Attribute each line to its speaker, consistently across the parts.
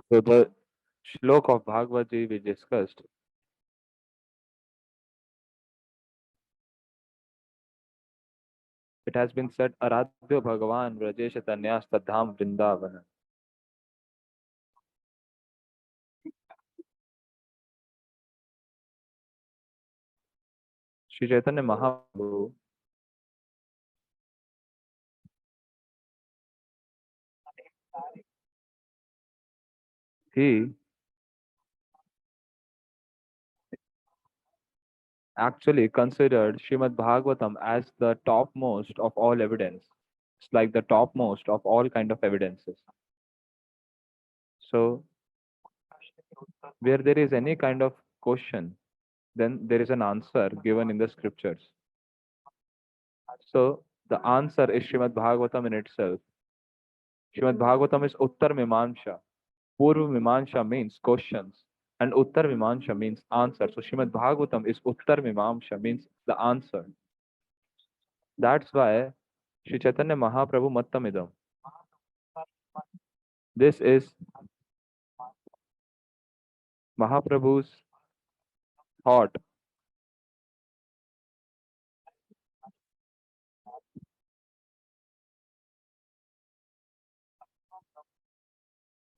Speaker 1: So the shlok of Bhagavad Gita we discussed, it has been said, Aradhyo Bhagavan Vrajesh Tanyas Tadham Vrindavan. Sri Chaitanya Mahaprabhu, he actually considered Srimad Bhagavatam as the topmost of all evidence. It's like the topmost of all kind of evidences. So where there is any kind of question, then there is an answer given in the scriptures. So the answer is Srimad Bhagavatam in itself. Srimad Bhagavatam is Uttar Mimamsha. Purva Mimamsha means questions, and Uttar Mimamsha means answer. So Srimad Bhagavatam is Uttar Mimamsha, means the answer. That's why Sri Chaitanya Mahaprabhu Mattamidam. This is Mahaprabhu's thought.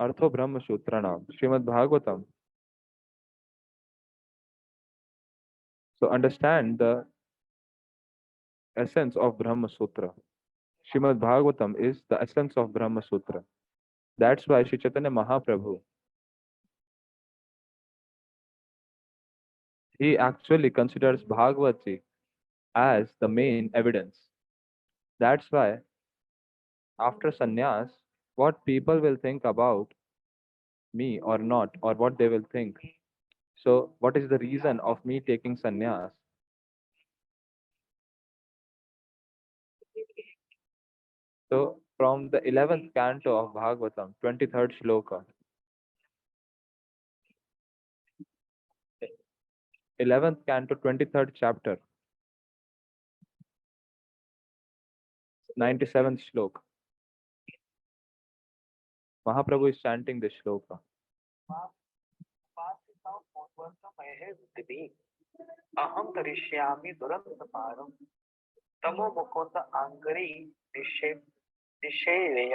Speaker 1: Artho Brahma Sutranam, Srimad Bhagavatam. So understand the essence of Brahma Sutra. Srimad Bhagavatam is the essence of Brahma Sutra. That's why Sri Chaitanya Mahaprabhu, he actually considers Bhagavad Gita as the main evidence. That's why after sannyas, what people will think about me or not, or what they will think. So, what is the reason of me taking sannyas? So, from the 11th canto of Bhagavatam, 23rd shloka, 11th canto, 23rd chapter, 97th shloka, Mahaprabhu is chanting this shloka.
Speaker 2: अहम करिष्यामि दुरंत पारम तमो मुकोत आंगरी निश्चय निश्चय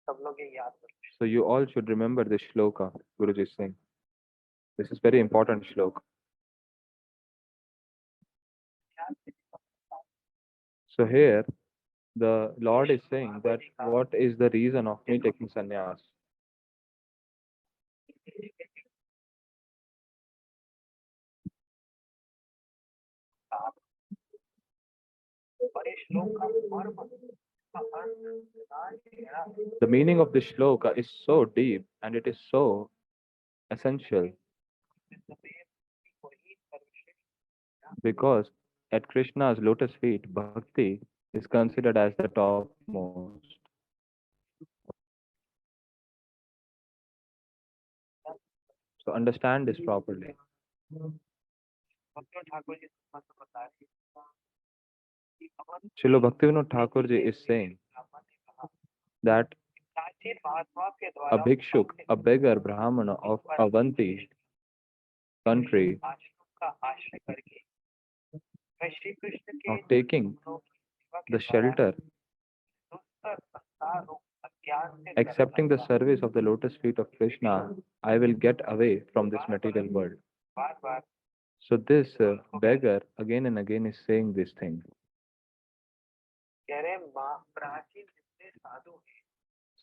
Speaker 2: सब लोग ये याद करो.
Speaker 1: So, you all should remember this shloka, Guruji is saying. This is very important shloka. So, here the Lord is saying that what is the reason of me taking sannyas? The meaning of this shloka is so deep and it is so essential because at Krishna's lotus feet, bhakti is considered as the topmost. So understand this properly. Srila Bhaktivinoda Thakur ji is saying that a bhikshuk, a beggar brahmana of Avanti country, of taking the shelter, accepting the service of the lotus feet of Krishna, I will get away from this material world. So this beggar again and again is saying this thing.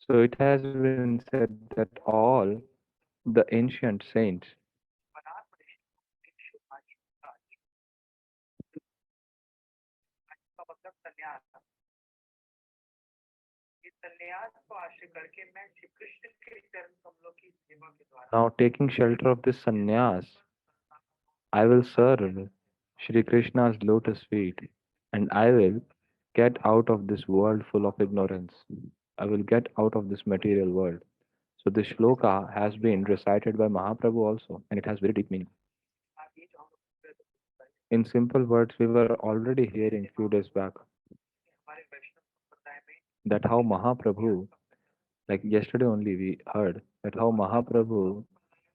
Speaker 1: So it has been said that all the ancient saints now taking shelter of this sannyas, I will serve Shri Krishna's lotus feet and I will get out of this world full of ignorance. I will get out of this material world. So this shloka has been recited by Mahaprabhu also, and it has very deep meaning. In simple words, we were already hearing few days back that how Mahaprabhu Like yesterday only we heard that how Mahaprabhu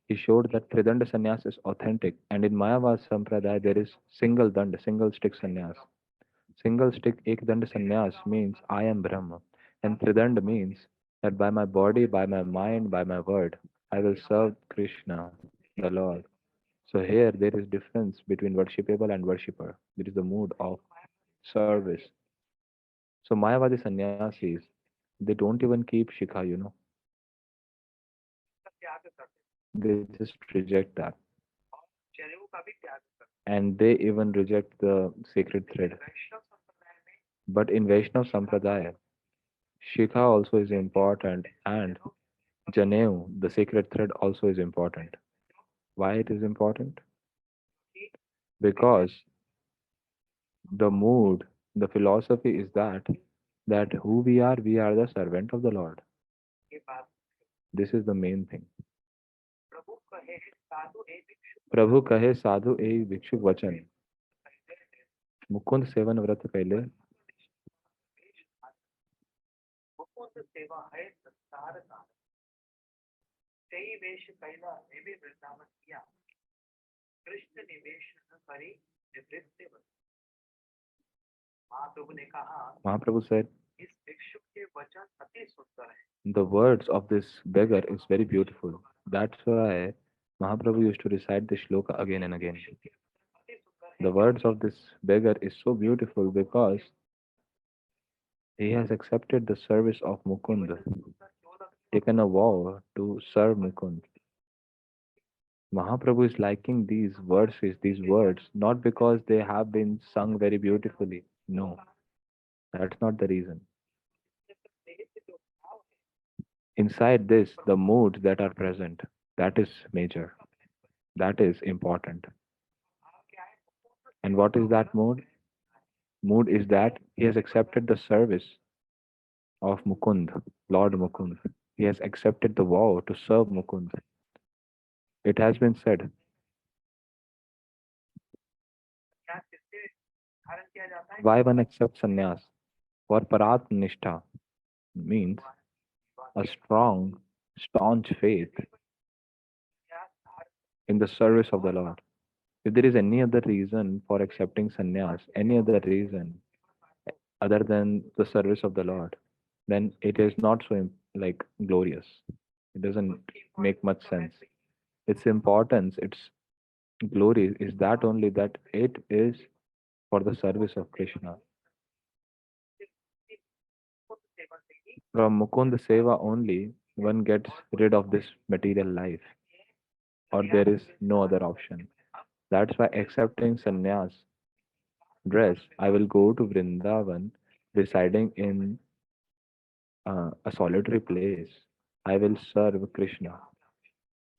Speaker 1: he showed that Tridanda Sannyas is authentic, and in Mayavad Sampradaya there is single danda, single stick sannyas. Single stick ek danda sannyas means I am Brahma, and Tridanda means that by my body, by my mind, by my word, I will serve Krishna, the Lord. So here there is difference between worshipable and worshipper. There is the mood of service. So Mayavadi sannyasis, they don't even keep shikha. They just reject that.
Speaker 2: जनेऊ का भी त्याग करते
Speaker 1: And they even reject the sacred
Speaker 2: हैं।
Speaker 1: thread.
Speaker 2: वैष्णव संप्रदाय में
Speaker 1: But in Vaishnav Sampradaya, shikha also is important, and Janeu, the sacred thread, also is important. Why it is important?
Speaker 2: कि
Speaker 1: Because the mood, the philosophy is that who we are the servant of the Lord.
Speaker 2: ये बात
Speaker 1: This is the main thing.
Speaker 2: प्रभु कहे साधु हे भिक्षु
Speaker 1: प्रभु कहे साधु ए भिक्षुक वचन
Speaker 2: पहले
Speaker 1: Mukund seven व्रत कैले
Speaker 2: मुकुंद सेवा है संसार का सही वेश कैला हे भी वृंदावन किया कृष्ण निवेश न करी निवृत्ति बन महाप्रभु ने कहा
Speaker 1: Mahaprabhu said,
Speaker 2: इस भिक्षु के वचन अति सुंदर है
Speaker 1: the words of this beggar is very beautiful. That's why Mahaprabhu used to recite this shloka again and again.
Speaker 2: अति सुंदर है
Speaker 1: The words of this beggar is so beautiful because he has accepted the service of Mukund, taken a vow to serve Mukund. Mahaprabhu is liking these verses, these words, not because they have been sung very beautifully. No, that's not the reason. Inside this, the moods that are present, that is major, that is important. And what is that mood? Mood is that he has accepted the service of Mukund, Lord Mukund. He has accepted the vow to serve Mukund. It has been said,
Speaker 2: क्या किससे धारण किया जाता है
Speaker 1: why one accepts sannyas? For Parat Nishtha means a strong, staunch faith in the service of the Lord. If there is any other reason for accepting sannyas, any other reason other than the service of the Lord, then it is not so like glorious. It doesn't make much sense. Its importance, its glory is that only that it is for the service of Krishna.
Speaker 2: सेवा से ही
Speaker 1: From Mukund Seva only, one gets rid of this material life, or there is no other option. That's why accepting sannyas dress, I will go to Vrindavan, residing in a solitary place. I will serve Krishna.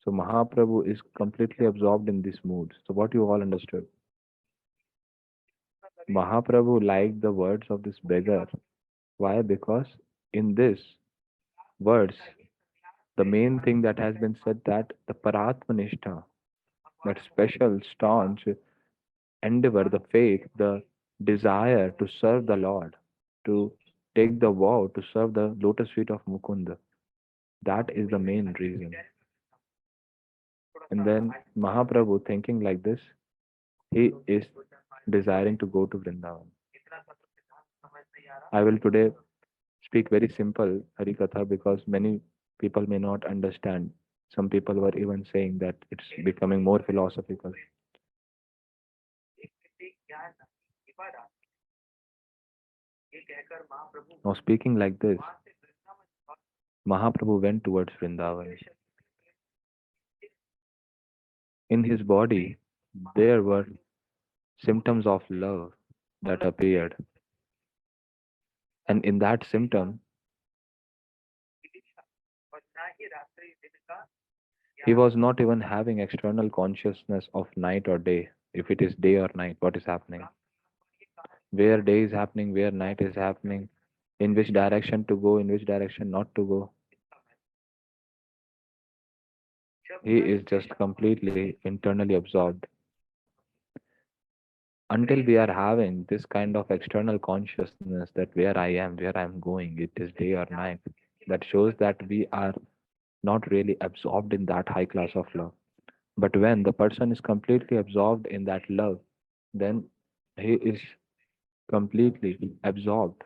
Speaker 1: So Mahaprabhu is completely absorbed in this mood. So what you all understood? Mahaprabhu liked the words of this beggar. Why? Because in this words, the main thing that has been said that the Paratmanishta, that special staunch endeavor, the faith, the desire to serve the Lord, to take the vow to serve the lotus feet of Mukunda. That is the main reason. And then Mahaprabhu thinking like this, he is desiring to go to Vrindavan.
Speaker 2: इतना सा तो सिद्धांत समझ नहीं आ रहा
Speaker 1: I will today speak very simple Harikatha because many people may not understand. Some people were even saying that it's becoming more philosophical.
Speaker 2: एक व्यक्ति ज्ञान कृपा राशि ये कहकर महाप्रभु
Speaker 1: Now, speaking like this,
Speaker 2: वहां से Vrindavan
Speaker 1: Mahaprabhu went towards Vrindavan. In his body, there were symptoms of love that appeared. And in that symptom,
Speaker 2: की दिशा और ना ही रात्रि दिन का
Speaker 1: he
Speaker 2: ज्ञान
Speaker 1: was not even having external consciousness of night or day. If it is day or night, what is happening? Where day is happening, where night is happening, in which direction to go, in which direction not to go.
Speaker 2: जब
Speaker 1: He is just completely internally absorbed. Until we are having this kind of external consciousness that where I am going, it is day or night. That shows that we are not really absorbed in that high class of love. But when the person is completely absorbed in that love, then he is completely absorbed,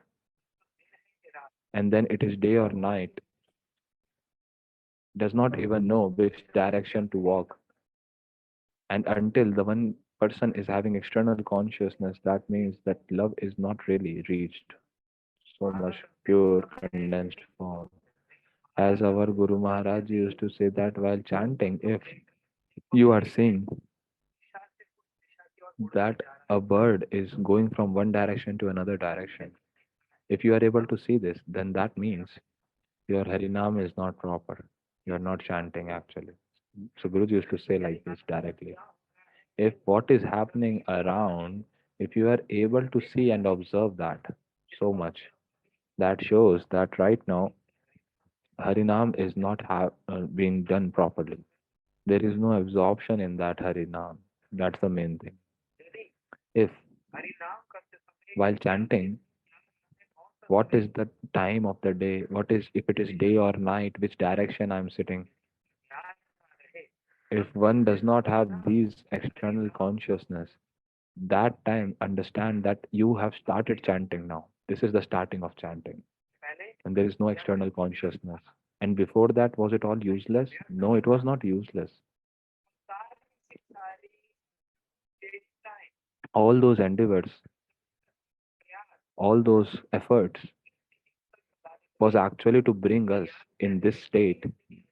Speaker 1: and then it is day or night, does not even know which direction to walk. And until the one person is having external consciousness, that means that love is not really reached so much pure condensed form. As our Guru Maharaj used to say that while chanting, if you are seeing that a bird is going from one direction to another direction, if you are able to see this, then that means your Harinam is not proper. You are not chanting actually. So Guruji used to say like this directly. If what is happening around, if you are able to see and observe that so much, that shows that right now Harinam is not being done properly. There is no absorption in that Harinam. That's the main thing. If while chanting, what is the time of the day? What is, if it is day or night, which direction I'm sitting? If one does not have these external consciousness, that time understand that you have started chanting now. This is the starting of chanting. And there is no external consciousness. And before that, was it all useless? No, it was not useless. All those endeavors, all those efforts was actually to bring us in this state,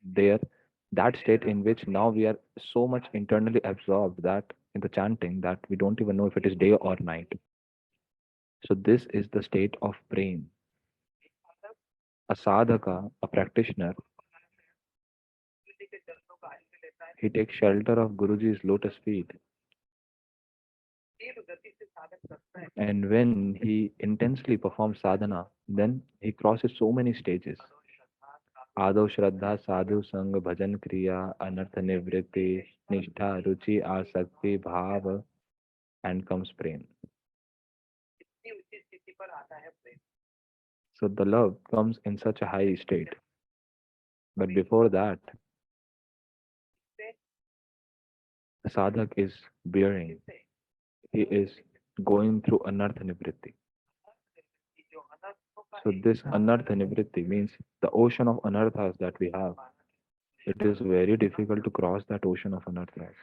Speaker 1: there, that state in which now we are so much internally absorbed that in the chanting that we don't even know if it is day or night. So this is the state of brain. A sadhaka, a practitioner, he takes shelter of Guruji's lotus feet. And when he intensely performs sadhana, then he crosses so many stages. आदौ श्रद्धा साधु संग भजन क्रिया अनर्थ निवृत्ति निष्ठा रुचि आसक्ति भाव and comes prem. So the love comes in such a high state. But before that, the sadhak is bearing. He is going through anartha nivritti. So this anartha nivritti means the ocean of anarthas that we have. It is very difficult to cross that ocean of anarthas.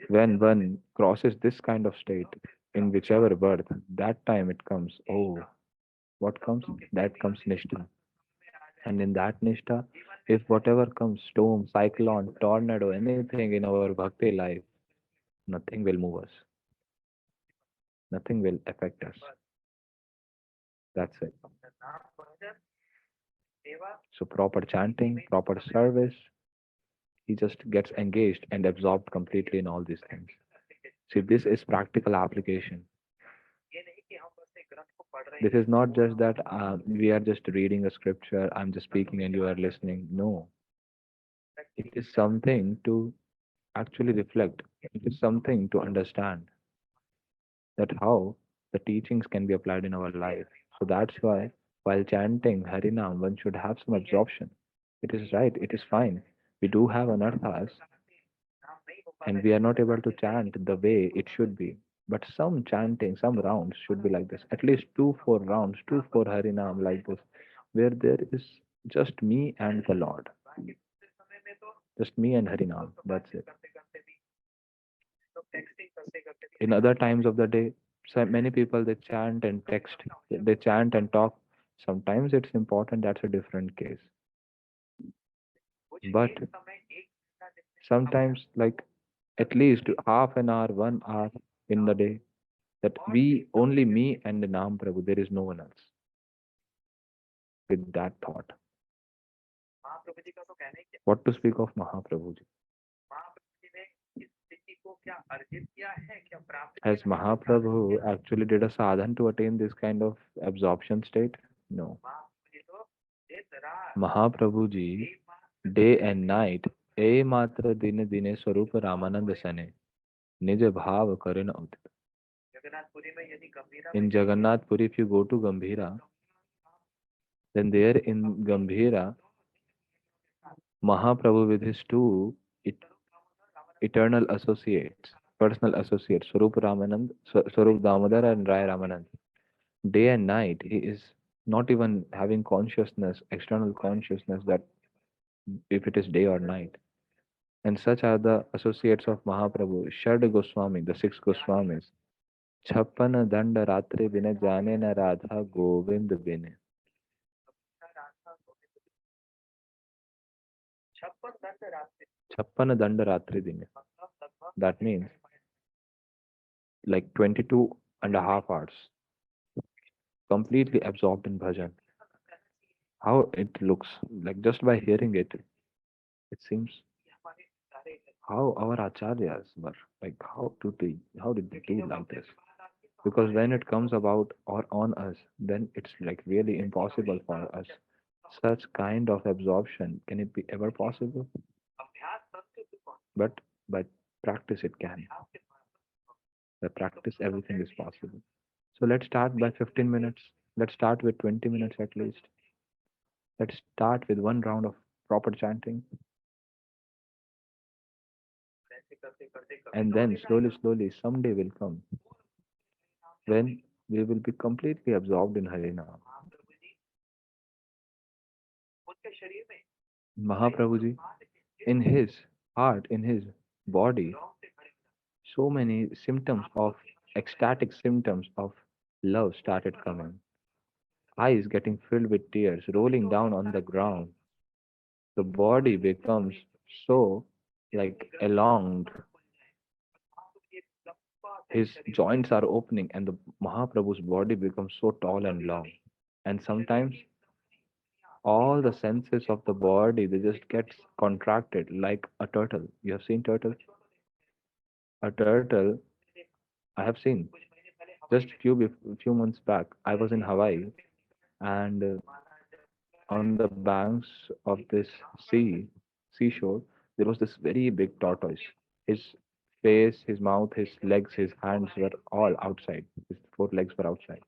Speaker 1: When one crosses this kind of state, in whichever birth, that time it comes, oh, what comes? That comes Nishtha. And in that Nishtha, if whatever comes, storm, cyclone, tornado, anything in our bhakti life, nothing will move us. Nothing will affect us. That's it. So proper chanting, proper service, he just gets engaged and absorbed completely in all these things. See, this is practical application. This is not just that we are just reading a scripture, I'm just speaking and you are listening. No, it is something to actually reflect. It is something to understand that how the teachings can be applied in our life. So that's why while chanting Harinam, one should have some absorption. It is right, it is fine. We do have anarthas and we are not able to chant the way it should be. But some chanting, some rounds should be like this. At least 2-4 rounds, 2-4 Harinam like this, where there is just me and the Lord. Just me and Harinam. That's it. In other times of the day, so many people they chant and text, they chant and talk. Sometimes it's important, that's a different case. But sometimes, like at least half an hour, 1 hour in the day, that we only me and the Naam Prabhu, there is no one else. With that thought, what to speak of Mahaprabhuji? Has Mahaprabhu actually did a sadhan to attain this kind of absorption state? No. Mahaprabhuji, day and night, ए मात्र दिन दिने स्वरूप रामानंद सने निज भाव करे न उदित.
Speaker 2: जगन्नाथपुरी में यदि गंभीरा में
Speaker 1: In
Speaker 2: जाएंगे
Speaker 1: Jagannath Puri, if you go to Gambhira, then there in Gambhira, Mahaprabhu with his two eternal associates, personal associates, Swarup Ramanand, Swarup Damodar and Rai Ramanand. Day and night, he is not even having consciousness, external consciousness that if it is day or night. And such are the associates of Mahaprabhu, Shad Goswami, the six Goswamis. छप्पन दंड रात्रि बिन जाने न राधा गोविंद बिन.
Speaker 2: छप्पन दंड रास्ते
Speaker 1: छप्पन दंड रात्रि दिन.
Speaker 2: मतलब लगभग
Speaker 1: That means like 22 and a half hours, completely absorbed in bhajan. How it looks, like just by hearing it, it seems
Speaker 2: हमारे सारे
Speaker 1: how our acharyas were, like how did they do like this? Because when it comes about or on us, then it's like really impossible for us. Such kind of absorption, can it be ever possible?
Speaker 2: अभ्यास संस्कृत को
Speaker 1: But by practice it can.
Speaker 2: अभ्यास के
Speaker 1: By practice everything is possible. So let's start by 15 minutes. Let's start with 20 minutes at least. Let's start with one round of proper chanting.
Speaker 2: ऐसे करते करते कभी
Speaker 1: And then slowly, someday will come when we will be completely absorbed in Harinam.
Speaker 2: Mahaprabhu ji उनके शरीर में
Speaker 1: Mahaprabhuji, in his heart, in his body,
Speaker 2: रोंग से खड़े
Speaker 1: so many symptoms of ecstatic symptoms of love started coming. Eyes getting filled with tears, rolling down on the ground. The body becomes so like elonged. His joints are opening, and the Mahaprabhu's body becomes so tall and long. And sometimes all the senses of the body they just get contracted like a turtle. You have seen turtle? A turtle I have seen. Just few months back, I was in Hawaii, and on the banks of this seashore, there was this very big tortoise. His face, his mouth, his legs, his hands were all outside. His four legs were outside.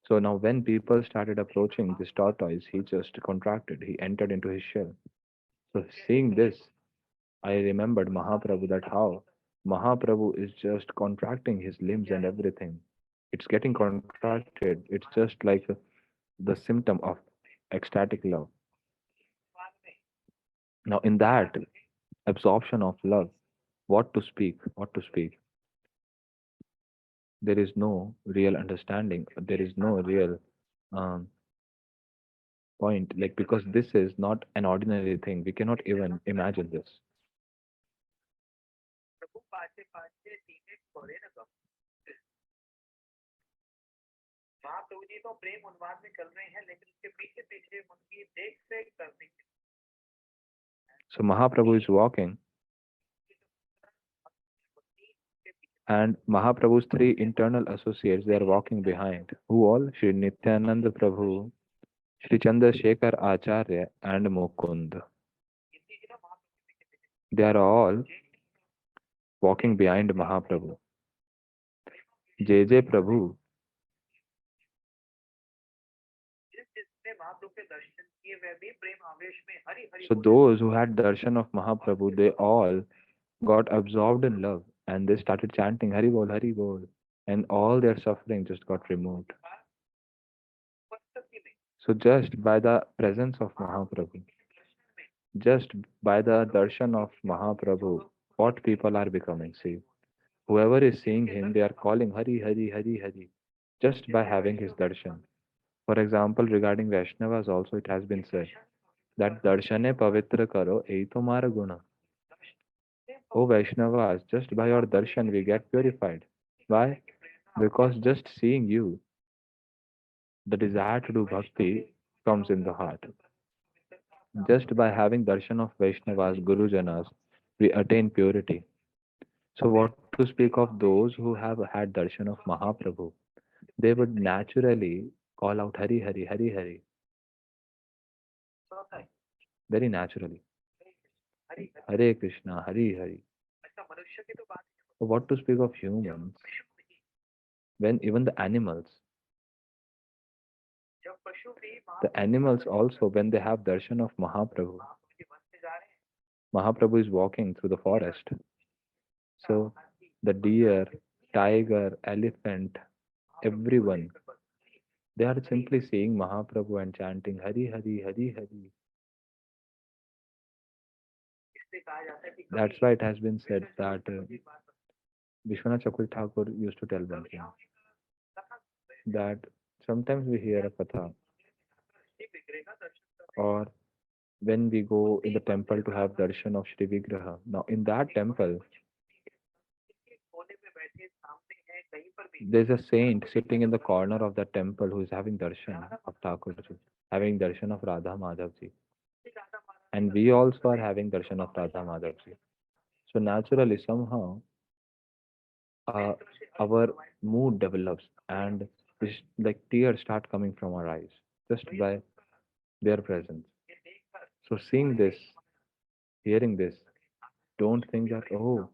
Speaker 1: So now, when people started approaching this tortoise, he just contracted. He entered into his shell. So, seeing this, I remembered Mahaprabhu, that how Mahaprabhu is just contracting his limbs and everything. It's getting contracted. It's just like the symptom of ecstatic love. Now, in that absorption of love, what to speak? What to speak? There is no real understanding. There is no real um, point. Like, because this is not an ordinary thing. We cannot even imagine this.
Speaker 2: प्रभु पाचे पाचे तीने कोरे न गम महाप्रभु जी तो प्रेम उन्माद में चल रहे हैं लेकिन उसके पीछे पीछे उनकी देख रेख करने के
Speaker 1: So Mahaprabhu is walking, and Mahaprabhu's three internal associates, they are walking behind. Who all? Sri Nityananda Prabhu, Sri Chandrasekhar Acharya, and Mukund. They are all walking behind Mahaprabhu. JJ Prabhu.
Speaker 2: जिसने महाप्रभु के दर्शन किए वह भी प्रेम आवेश में Hari Hari
Speaker 1: So those who had darshan of Mahaprabhu, they all got absorbed in love, and they started chanting Hari Bol, Hari Bol, and all their suffering just got removed.
Speaker 2: उपस्थिति में
Speaker 1: So just by the presence of Mahaprabhu, just by the darshan of Mahaprabhu, what people are becoming. See, whoever is seeing him, they are calling Hari, Hari, Hari, Hari, just by having his darshan. For example, regarding Vaishnavas also, it has been said that darshane pavitra karo, ei tomara guna. O Vaishnavas, just by your darshan we get purified. Why? Because just seeing you, the desire to do bhakti comes in the heart. Just by having darshan of Vaishnavas, Gurujanas, we attain purity. So what to speak of those who have had darshan of Mahaprabhu? They would naturally call out Hari Hari, Hari Hari,
Speaker 2: होता है
Speaker 1: very naturally.
Speaker 2: Hari
Speaker 1: Hare Krishna, Hari Hari.
Speaker 2: ऐसा मनुष्य की तो बात
Speaker 1: So what to speak of humans? When even
Speaker 2: जब पशु भी
Speaker 1: the
Speaker 2: महाप्रभु जी का
Speaker 1: animals
Speaker 2: दर्शन
Speaker 1: also,
Speaker 2: करते
Speaker 1: when they have darshan of Mahaprabhu,
Speaker 2: Mahaprabhu ji वन से जा रहे हैं
Speaker 1: Mahaprabhu is walking through the forest. So
Speaker 2: हाथी
Speaker 1: the deer, tiger, elephant,
Speaker 2: महाप्रभु को
Speaker 1: everyone,
Speaker 2: देखकर बस
Speaker 1: they are simply seeing Mahaprabhu and chanting Hari Hari Hari Hari.
Speaker 2: इसलिए कहा जाता है कि कभी
Speaker 1: That's why it has been said
Speaker 2: Vishnu
Speaker 1: that
Speaker 2: चक्रवर्ती एक बात
Speaker 1: Vishwanath Chakravarti Thakur used to tell one
Speaker 2: कभी
Speaker 1: thing,
Speaker 2: हम एक कथा सुन रहे थे
Speaker 1: that sometimes we hear a katha,
Speaker 2: Shiv विग्रह का दर्शन कर रहे थे
Speaker 1: or when we go in
Speaker 2: उसी
Speaker 1: the
Speaker 2: मंदिर
Speaker 1: temple to have darshan of Shri Vigraha. Now in that
Speaker 2: एक बड़े
Speaker 1: temple,
Speaker 2: कुछ के कोने में बैठे सामने है कहीं पर भी
Speaker 1: there's a saint sitting in the corner of that temple who is having darshan of Thakurji, having darshan of Radha Madhavji.
Speaker 2: Radha Maharaj
Speaker 1: And we also are having darshan of Radha Madhavji. So naturally, somehow, uh, our mood develops and like tears start coming from our eyes just by their presence.
Speaker 2: ये देखकर
Speaker 1: So seeing this, hearing this, don't think that, oh,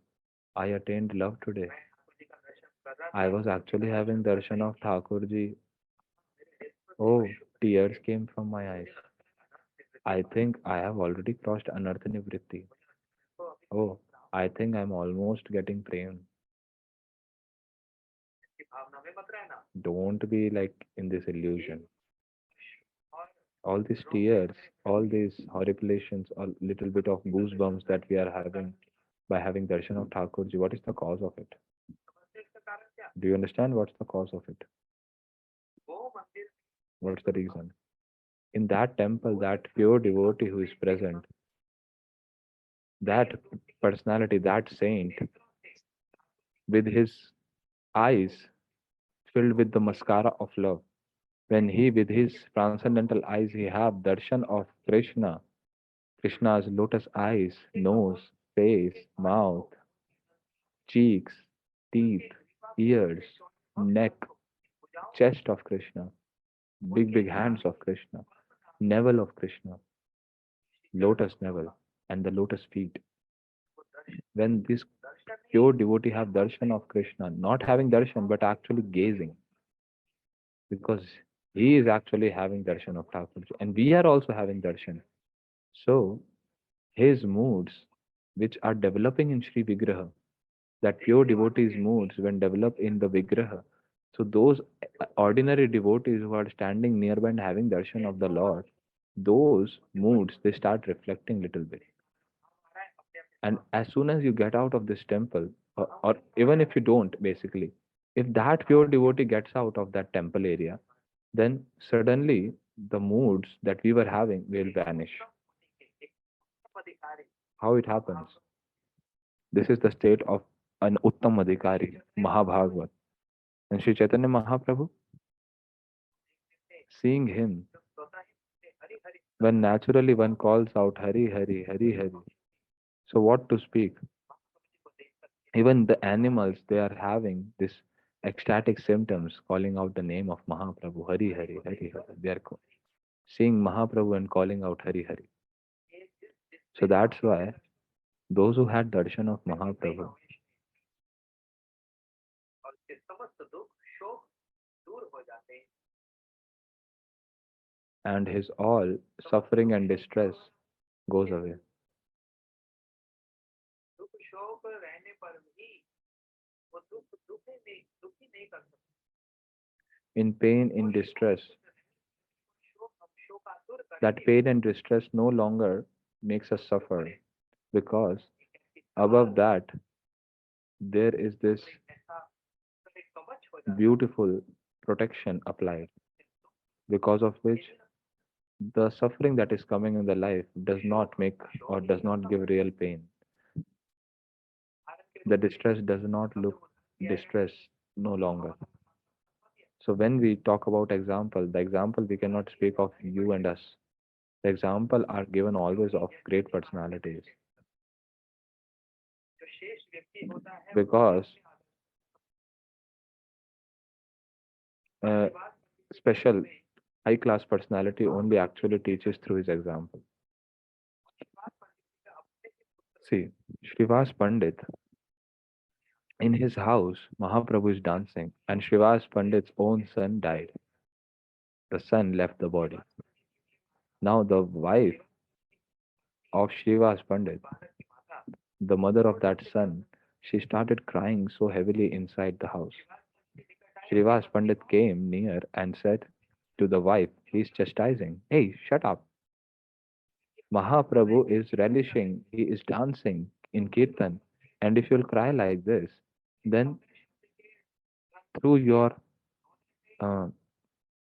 Speaker 1: I attained love today.
Speaker 2: मैं ठाकुर जी का दर्शन कर रहा
Speaker 1: I
Speaker 2: था
Speaker 1: was actually having darshan of Thakurji.
Speaker 2: मेरे नेत्र से
Speaker 1: Oh,
Speaker 2: अश्रु
Speaker 1: tears came from my eyes.
Speaker 2: अनर्थ
Speaker 1: I think I have already crossed Anartha Nivritti.
Speaker 2: को अभी
Speaker 1: Oh, I think I'm almost getting prem.
Speaker 2: की भावना में मत रहना
Speaker 1: Don't be like in this illusion.
Speaker 2: और
Speaker 1: All these tears, all these horripilations, a little bit of goosebumps that we are having by having darshan of Thakurji, what is the cause of it?
Speaker 2: समझते हैं इसका कारण क्या
Speaker 1: Do you understand what's the cause of it?
Speaker 2: वो मंदिर
Speaker 1: What's the reason? In that temple, that pure devotee who is present, that personality, that saint, with his eyes filled with the mascara of love, when he, with his transcendental eyes, he have darshan of Krishna, Krishna's lotus eyes, nose, face, mouth, cheeks, teeth, ears, neck, chest of Krishna, big, big hands of Krishna, navel of Krishna, lotus navel, and the lotus feet. When this pure devotee have darshan of Krishna, not having darshan but actually gazing, because he is actually having darshan of Thakurji, and we are also having darshan. So his moods, which are developing in Sri Vigraha, that pure devotees' moods when develop in the Vigraha, so those ordinary devotees who are standing nearby and having darshan of the Lord, those moods they start reflecting little bit. And as soon as you get out of this temple, or even if you don't, basically, if that pure devotee gets out of that temple area, then suddenly the moods that we were having will vanish.
Speaker 2: अधिकारी
Speaker 1: How it happens? This is the state of an Uttam Adhikari, Mahabhagavad. And Sri Chaitanya Mahaprabhu, seeing him,
Speaker 2: जो स्वतः ही Hari Hari
Speaker 1: when naturally one calls out Hari Hari Hari Hari, so what to speak?
Speaker 2: को देखकर
Speaker 1: Even the animals, they are having this ecstatic symptoms, calling out the name of Mahaprabhu, Hari Hari Hari Hari. They are seeing Mahaprabhu and calling out Hari Hari.
Speaker 2: ये जिस
Speaker 1: So that's why those who had darshan of Mahaprabhu
Speaker 2: और उसके समस्त दुख शोक दूर हो जाते हैं
Speaker 1: and his all suffering and distress goes away.
Speaker 2: दुख शोक रहने पर भी वो दुखी नहीं कर सकते
Speaker 1: In pain, in distress,
Speaker 2: शोक हम शोकातुर
Speaker 1: that
Speaker 2: करेंगे
Speaker 1: pain and distress no longer makes us suffer, because above that there is this
Speaker 2: ऐसा एक कवच हो जाता
Speaker 1: beautiful protection applied, because of which the suffering that is coming in the life does not make or does not give real pain. The distress does not look distress no longer. So when we talk about example, the example we cannot speak of you and us. The example are given always of great personalities,
Speaker 2: जो शेष व्यक्ति होता है
Speaker 1: because uh, special high class personality only actually teaches through his example. See, Srivas Pandit, In his house, Mahaprabhu is dancing, and Srivas Pandit's own son died. The son left the body. Now the wife of Srivas Pandit, the mother of that son, she started crying so heavily inside the house. Srivas Pandit came near and said to the wife, he's chastising, hey, shut up. Mahaprabhu is relishing, he is dancing in Kirtan, and if you'll cry like this, then through your uh,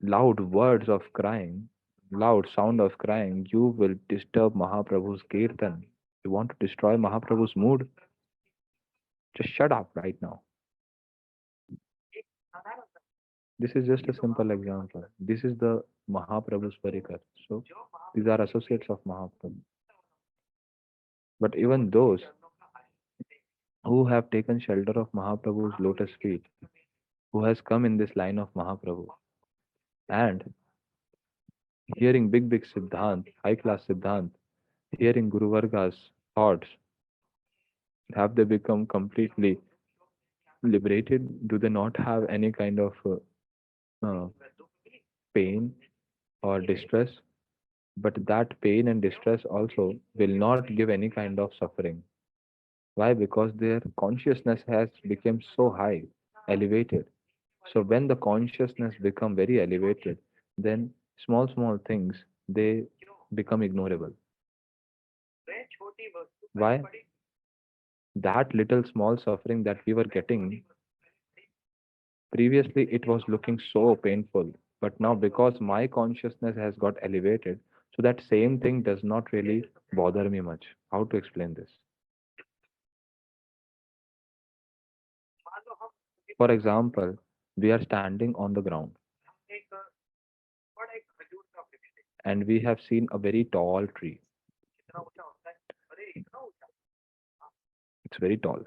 Speaker 1: loud words of crying, loud sound of crying, you will disturb Mahaprabhu's Kirtan. You want to destroy Mahaprabhu's mood? Just shut up right now. This is just a simple example. This is the Mahaprabhu's Parikar. So these are associates of Mahaprabhu. But even those who have taken shelter of Mahaprabhu's lotus feet, who has come in this line of Mahaprabhu, and hearing big Siddhant, high class Siddhant, hearing Guru Varga's thoughts, have they become completely liberated? Do they not have any kind of uh, pain or distress? But that pain and distress also will not give any kind of suffering. Why? Because their consciousness has become so high, elevated. So when the consciousness become very elevated, then small things they become ignorable. Why? That little small suffering that we were getting previously, it was looking so painful. But now, because my consciousness has got elevated, so that same thing does not really bother me much. How to explain this? For example, we are standing on the ground and we have seen a very tall tree. It's very tall.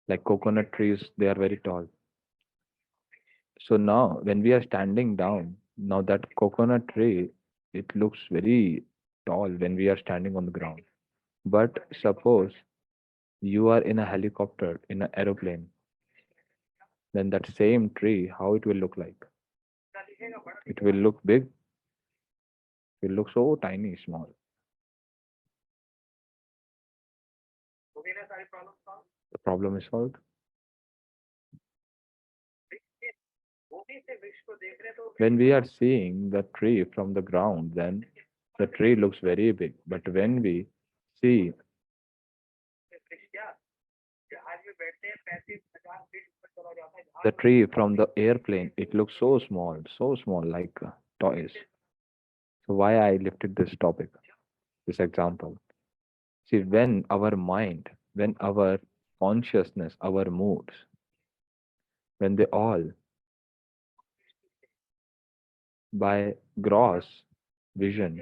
Speaker 1: Like coconut trees, they are very tall. So now, when we are standing down, now that coconut tree, it looks very tall when we are standing on the ground. But suppose you are in a helicopter, in an aeroplane, then that same tree, how it will look like? It will look big, it will look so tiny, small. The problem is solved. When we are seeing the tree from the ground, then the tree looks very big. But when we see the tree from the airplane, it looks so small, like toys. So why I lifted this topic, this example? See, when our mind, when our consciousness, our moods, when they all, by gross vision,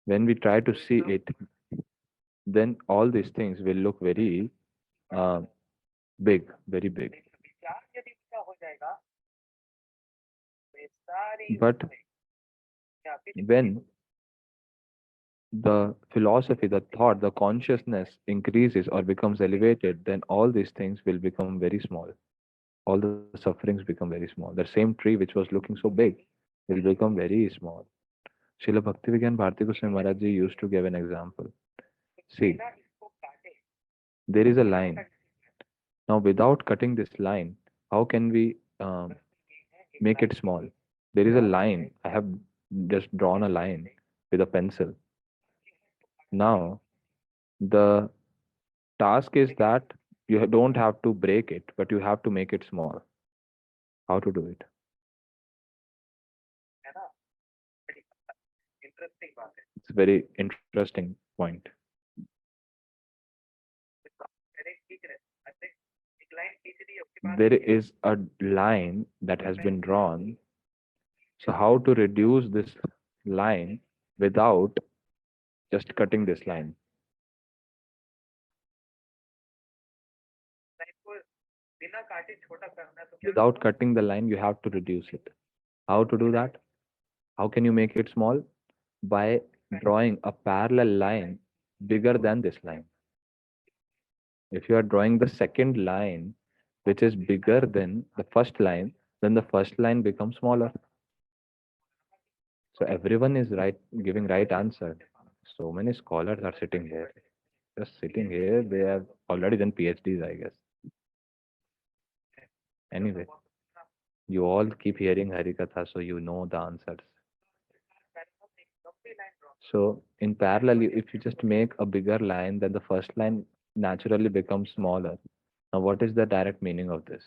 Speaker 1: when we try to see it, then all these things will look very uh, big, very big. But when the philosophy, the thought, the consciousness increases or becomes elevated, then all these things will become very small. All the sufferings become very small. The same tree which was looking so big will become very small. Srila Bhaktivedanta Bharati Goswami Maharaj Ji used to give an example. See, there is a line. Now, without cutting this line, how can we make it small? There is a line. I have just drawn a line with a pencil. Now, the task is that you don't have to break it, but you have to make it small. How to do it? It's a very interesting point. There is a line that has been drawn. So, how to reduce this line without just cutting this line? Without cutting the line, you have to reduce it. How to do that? How can you make it small? By drawing a parallel line bigger than this line. If you are drawing the second line, which is bigger than the first line, then the first line becomes smaller. So everyone is right, giving right answer. So many scholars are sitting here. Just sitting here, they have already done PhDs, I guess. Anyway, you all keep hearing Harikatha, so you know the answers. So in parallel, if you just make a bigger line, then the first line naturally becomes smaller. Now, what is the direct meaning of this?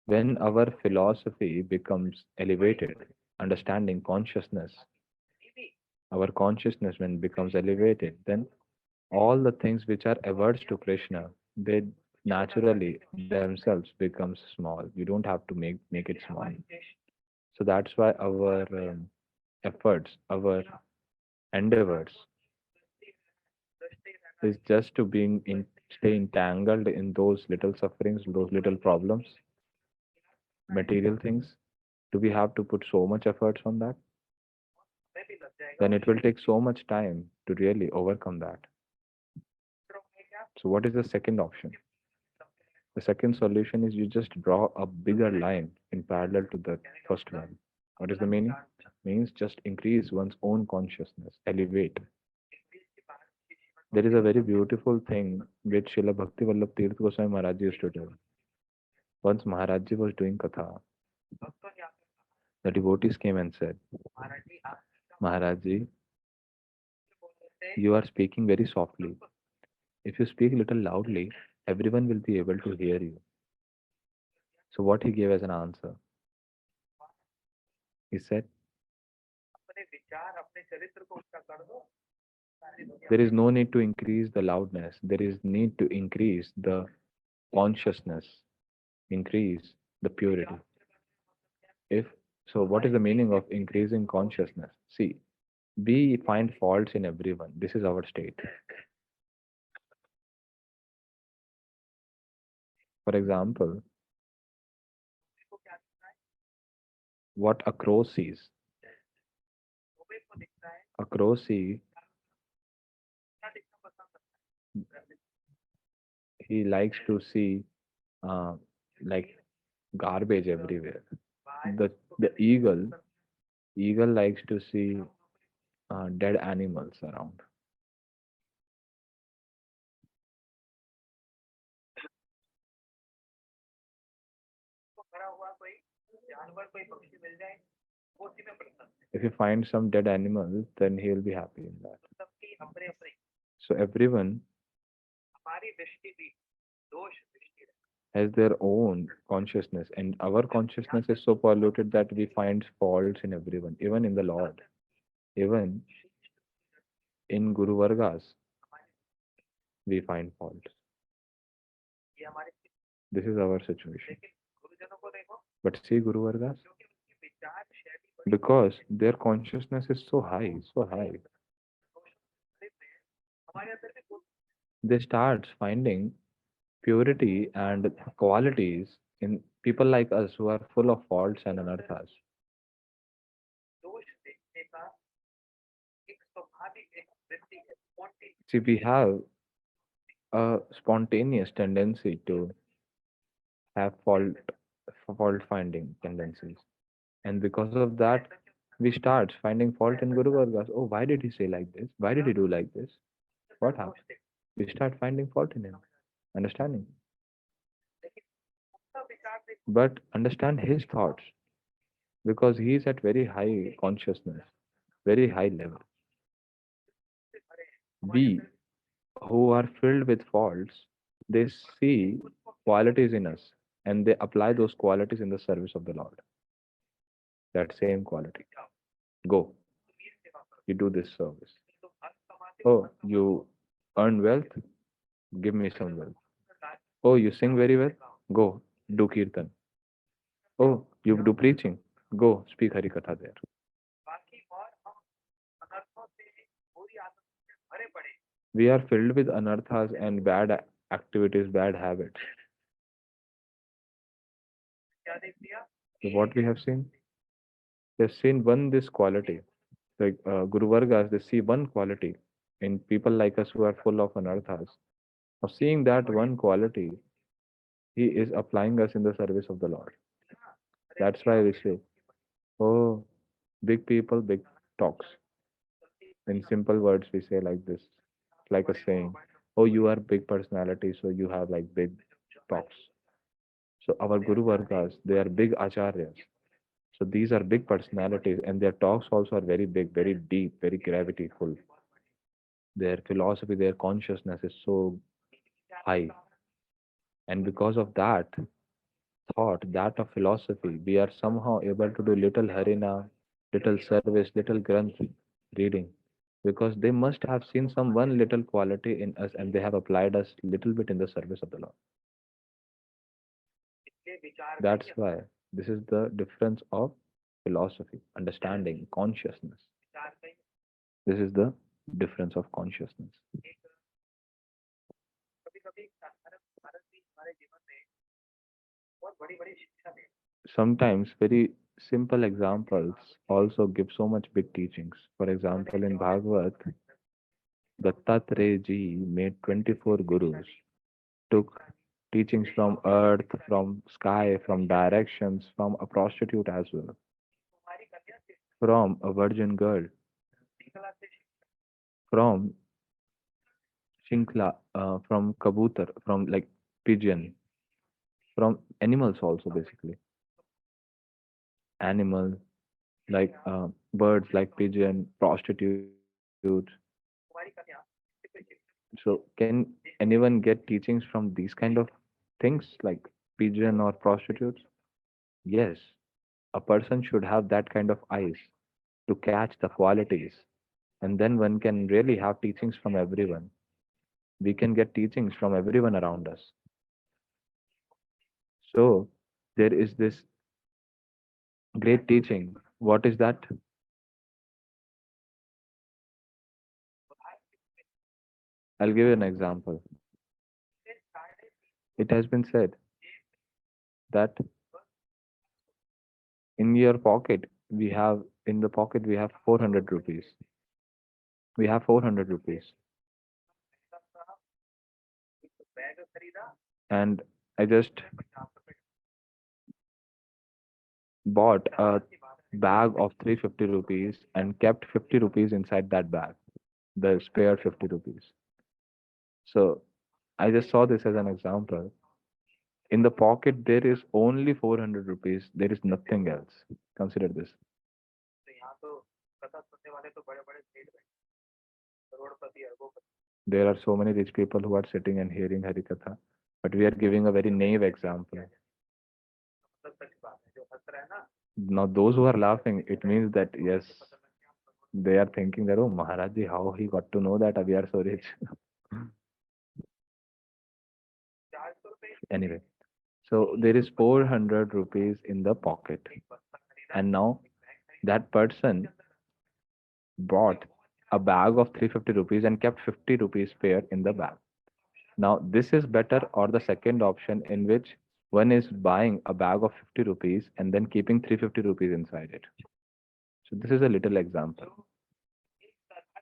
Speaker 1: When our philosophy becomes elevated, understanding consciousness, our consciousness when becomes elevated, then all the things which are averse to Krishna, they naturally themselves becomes small. You don't have to make it small. So that's why our efforts, our endeavors is just to stay entangled in those little sufferings, those little problems, material things. Do we have to put so much efforts on that? Then it will take so much time to really overcome that. So what is the second option? The second solution is you just draw a bigger line in parallel to the first line. What is the meaning? Means just increase one's own consciousness, elevate. There is a very beautiful thing which Srila Bhakti Vallabh Tirth Goswami Maharaj used to tell. Once Maharaj Ji was doing katha, the devotees came and said, Maharaj Ji, you are speaking very softly. If you speak a little loudly, everyone will be able to hear you. So what he gave as an answer? He said, there is no need to increase the loudness. There is need to increase the consciousness, increase the purity. If so, what is the meaning of increasing consciousness? See, we find faults in everyone. This is our state. For example, what a crow sees. A crow sees, he likes to see uh, like garbage everywhere. The eagle likes to see dead animals around. If you find some dead animal, then he will be happy in that. So everyone has their own consciousness, and our consciousness is so polluted that we find faults in everyone, even in the Lord, even in Guru Vargas, we find faults. This is our situation. But see Guru Vargas, because their consciousness is so high, so high, they start finding purity and qualities in people like us who are full of faults and anarthas. See, we have a spontaneous tendency to have fault finding tendencies, and because of that, we start finding fault in Guru Vargas. Oh, why did he say like this? Why did he do like this? What happened? We start finding fault in him, understanding. But understand his thoughts because he is at very high consciousness, very high level. We who are filled with faults, they see qualities in us and they apply those qualities in the service of the Lord. That same quality. Go, you do this service. Oh, you earn wealth? Give me some wealth. Oh, you sing very well? Go, do kirtan. Oh, you do preaching? Go, speak Harikatha there. We are filled with anarthas and bad activities, bad habits. So what we have seen? We have seen one this quality. Like Guru Vargas, they see one quality in people like us who are full of anarthas. Of seeing that one quality, he is applying us in the service of the Lord. That's why we say, oh, big people, big talks. In simple words, we say like this, like a saying, oh, you are big personality, so you have like big talks. So our Guru Vargas, they are big acharyas. So these are big personalities, and their talks also are very big, very deep, very gravity-full. Their philosophy, their consciousness is so high. And because of that thought, that of philosophy, we are somehow able to do little Harina, little service, little Granth reading. Because they must have seen some one little quality in us and they have applied us little bit in the service of the Lord. That's why this is the difference of philosophy, understanding, consciousness. This is the difference of consciousness. Sometimes very simple examples also give so much big teachings. For example, in Bhagavad, Dattatreya ji made 24 gurus, took teachings from earth, from sky, from directions, from a prostitute as well, from a virgin girl, from Shinkla, from kabutar, from like pigeon, from animals also basically. Animal like birds like pigeon, prostitutes. So can anyone get teachings from these kind of things like pigeon or prostitutes? Yes, a person should have that kind of eyes to catch the qualities, and then one can really have teachings from everyone. We can get teachings from everyone around us. So there is this great teaching. What is that? I'll give you an example. It has been said that in your pocket we have in the pocket we have 400 rupees. We have 400 rupees. And I just bought a bag of 350 rupees and kept 50 rupees inside that bag, the spare 50 rupees. So I just saw this as an example. In the pocket, there is only 400 rupees, there is nothing else. Consider this. There are so many rich people who are sitting and hearing Harikatha, but we are giving a very naive example. Now, those who are laughing, it means that yes, they are thinking that, oh, Maharaji, how he got to know that we are so rich. Anyway, so there is 400 rupees in the pocket. And now that person bought a bag of 350 rupees and kept 50 rupees spare in the bag. Now, this is better or the second option in which one is buying a bag of 50 rupees and then keeping 350 rupees inside it. So this is a little example.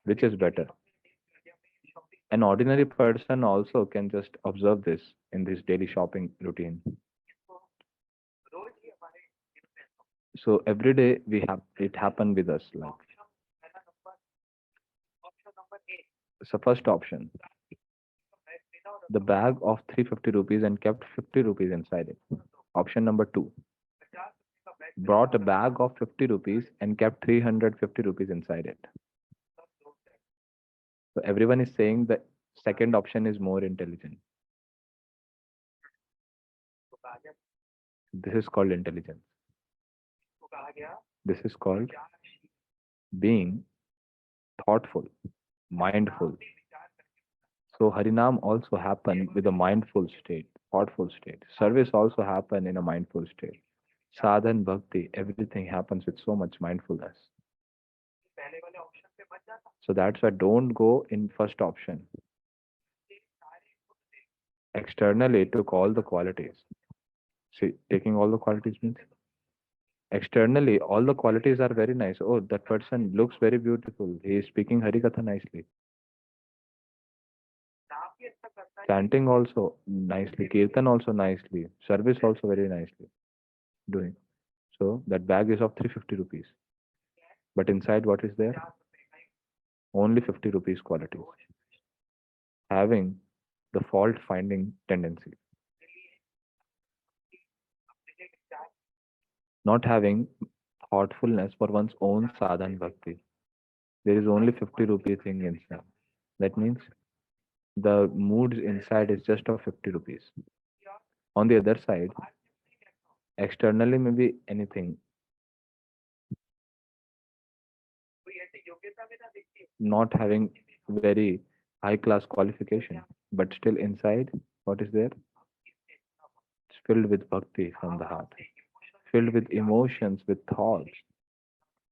Speaker 1: Which is better? An ordinary person also can just observe this in this daily shopping routine. So every day we have it happen with us like so first option, the bag of 350 rupees and kept 50 rupees inside it. Option number 2, brought a bag of 50 rupees and kept 350 rupees inside it. So everyone is saying the second option is more intelligent. This is called intelligence. This is called being thoughtful, mindful. So Harinam also happen with a mindful state, thoughtful state. Service also happen in a mindful state. Sadhan, bhakti, everything happens with so much mindfulness. So that's why don't go in first option. Externally, it took all the qualities. See, taking all the qualities means Externally, all the qualities are very nice. Oh, that person looks very beautiful. He is speaking Harikatha nicely.
Speaker 2: नाम भी अच्छा करता है
Speaker 1: Chanting also nicely. Kirtan also nicely. Service also very nicely doing. So that bag is of 350 rupees. But inside, what is there?
Speaker 2: 50 का ही
Speaker 1: Only 50 rupees qualities. Having the fault finding tendency.
Speaker 2: अपने विचार
Speaker 1: Not having thoughtfulness for one's own sadhan bhakti. There is only 50 rupee thing inside. That means the moods inside is just of 50 rupees. On the other side, externally maybe anything,
Speaker 2: कोई ऐसी योग्यता में ना देखिए
Speaker 1: not having very high class qualification, but still inside, what is there? It's filled with bhakti from the heart, filled with emotions, with thoughts.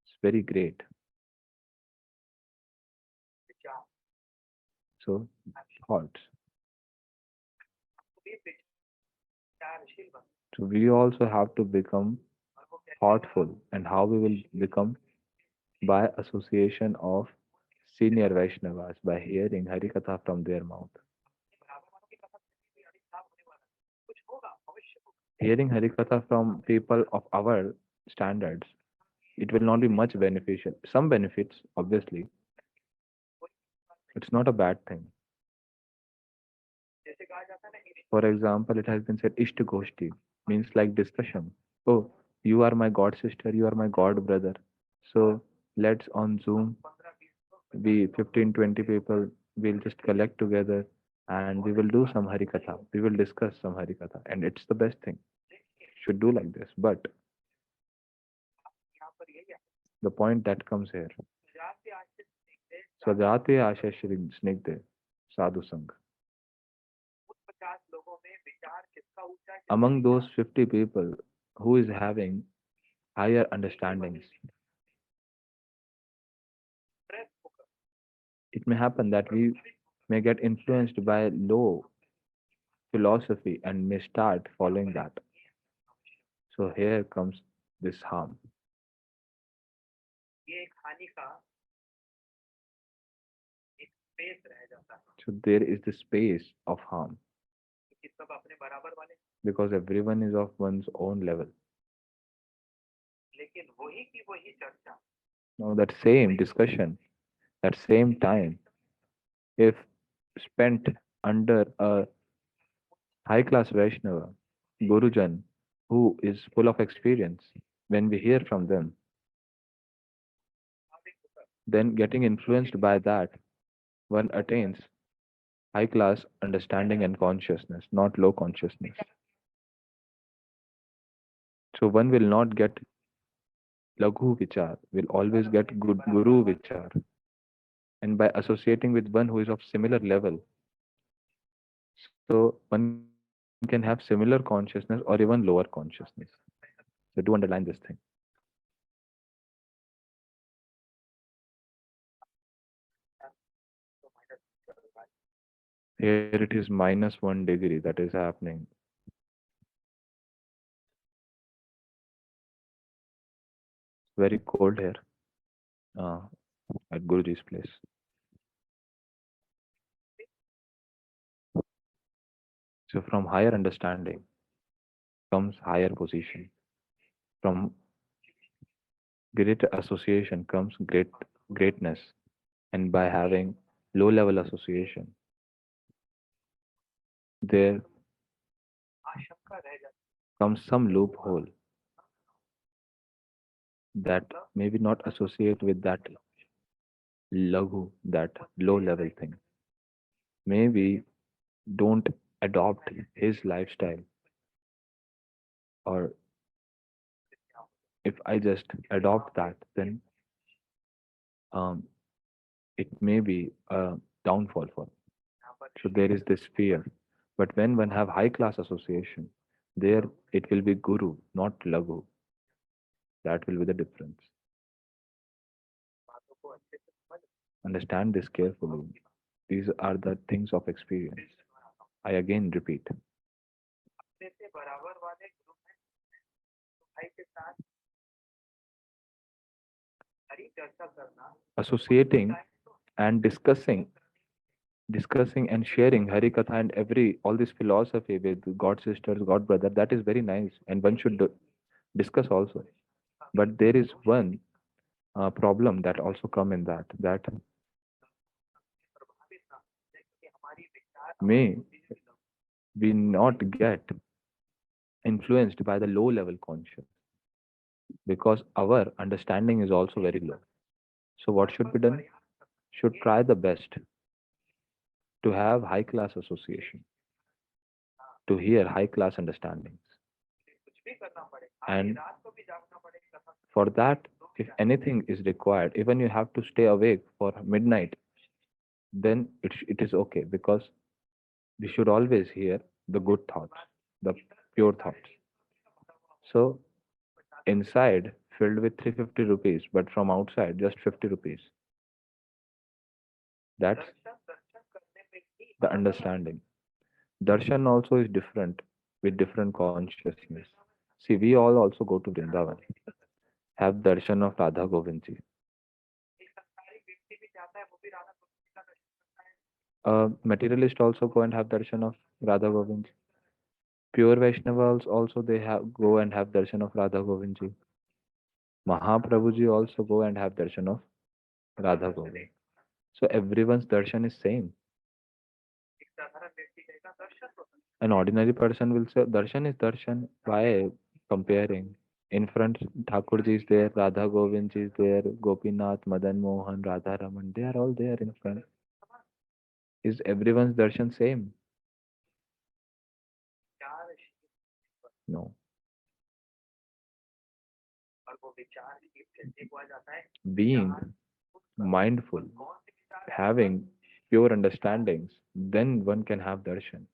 Speaker 1: It's very great.
Speaker 2: विचार
Speaker 1: So, thoughts.
Speaker 2: भी विचारशील बन
Speaker 1: So, we also have to become
Speaker 2: और वो कहते
Speaker 1: thoughtful, and how we will become? By association of senior Vaishnavas, by hearing Harikatha from their mouth.
Speaker 2: बराबर वालों की कथा भी अभी खराब होने वाला है कुछ होगा अवश्य होगा
Speaker 1: Hearing Harikatha from people of our standards, it will not be much beneficial. Some benefits, obviously, it's not a bad thing.
Speaker 2: जैसे कहा जाता है ना
Speaker 1: For example, it has been said Ishta Goshti means like discussion. Oh, you are my god sister, you are my god brother. So let's on Zoom,
Speaker 2: 15-20
Speaker 1: we 15, 20 people will just collect together and we will do some Harikatha. We will discuss some Harikatha. And it's the best thing. Should do like this. But
Speaker 2: यहाँ पर यही है
Speaker 1: the point that comes here.
Speaker 2: Gujarat के आश्रित देखते
Speaker 1: Sajate Asha Snigde Sadhu Sangh.
Speaker 2: उन 50 लोगों में विचार किसका ऊंचा है
Speaker 1: Among those 50 people who is having higher understandings,
Speaker 2: press होकर
Speaker 1: it may happen that we may get influenced by low philosophy and may start following that. So here comes this harm.
Speaker 2: ये एक हानि का एक स्पेस रह जाता है
Speaker 1: So there is the space of harm
Speaker 2: क्योंकि सब अपने बराबर वाले
Speaker 1: because everyone is of one's own level.
Speaker 2: लेकिन वही की वही चर्चा
Speaker 1: Now that same discussion, that same time, if spent under a high class Vaishnava, Gurujan, who is full of experience, when we hear from them, then getting influenced by that, one attains high class understanding and consciousness, not low consciousness. So one will not get Laghu Vichar, will always get good Guru Vichar. And by associating with one who is of similar level, so one can have similar consciousness or even lower consciousness. So do underline this thing.
Speaker 2: तो minus
Speaker 1: Here it is -1 degree that is happening. Very cold here uh, at Guruji's place. So from higher understanding comes higher position. From greater association comes greatness. And by having low level association, there
Speaker 2: आशंका रह जाती
Speaker 1: comes some loophole that maybe not associate with that laghu, that low level thing. Maybe don't adopt his lifestyle, or if I just adopt that, then um, it may be a downfall for me.
Speaker 2: यहाँ पर
Speaker 1: So there is this fear. But when one have high class association, there it will be guru, not laghu. That will be the difference.
Speaker 2: बातों को अच्छे से समझ
Speaker 1: Understand this carefully. These are the things of experience. I again repeat.
Speaker 2: अपने से बराबर वाले group में तो भाई के साथ हरी चर्चा करना
Speaker 1: associating and discussing and sharing Hari Katha and all this philosophy with God sisters, God brother, that is very nice, and one should discuss also. But there is one problem that also come in that
Speaker 2: प्रभावित ना होने कि हमारी विचार
Speaker 1: may we not get influenced by the low level conscious because our understanding is also very low. So what should be done? Should try the best to have high class association, to hear high class understandings.
Speaker 2: कुछ भी करना पड़े आधी
Speaker 1: And
Speaker 2: रात को भी जागना पड़े कथा
Speaker 1: for that, if anything is required, even you have to stay awake for midnight, then it is okay because we should always hear the good thoughts, the pure thoughts. So inside filled with 350 rupees, but from outside just 50 rupees. That's
Speaker 2: दर्शन दर्शन करने में ही
Speaker 1: the understanding. Darshan also is different with different consciousness. See, we all also go to Vrindavan, have darshan of Radha Govind ji.
Speaker 2: एक संसारिक व्यक्ति भी जाता है वो भी राधा कृष्ण का दर्शन करता है
Speaker 1: A materialist also go and have darshan of Radha Govind ji. Pure Vaishnavas also they have go and have darshan of Radha Govind ji. Mahaprabhu ji also go and have darshan of Radha Govind. So everyone's darshan is same.
Speaker 2: एक साधारण व्यक्ति कहेगा दर्शन तो दर्शन
Speaker 1: An ordinary person will say darshan is darshan. Why comparing? In front, Thakurji is there, Radha Govind ji is there, Gopinath, Madan Mohan, Radha Raman. They are all there in front. Is everyone's darshan same?
Speaker 2: विचार
Speaker 1: No.
Speaker 2: और वो विचार की कैसे हुआ जाता है
Speaker 1: Being mindful,
Speaker 2: कौन से विचार
Speaker 1: having pure understandings, then one can have darshan.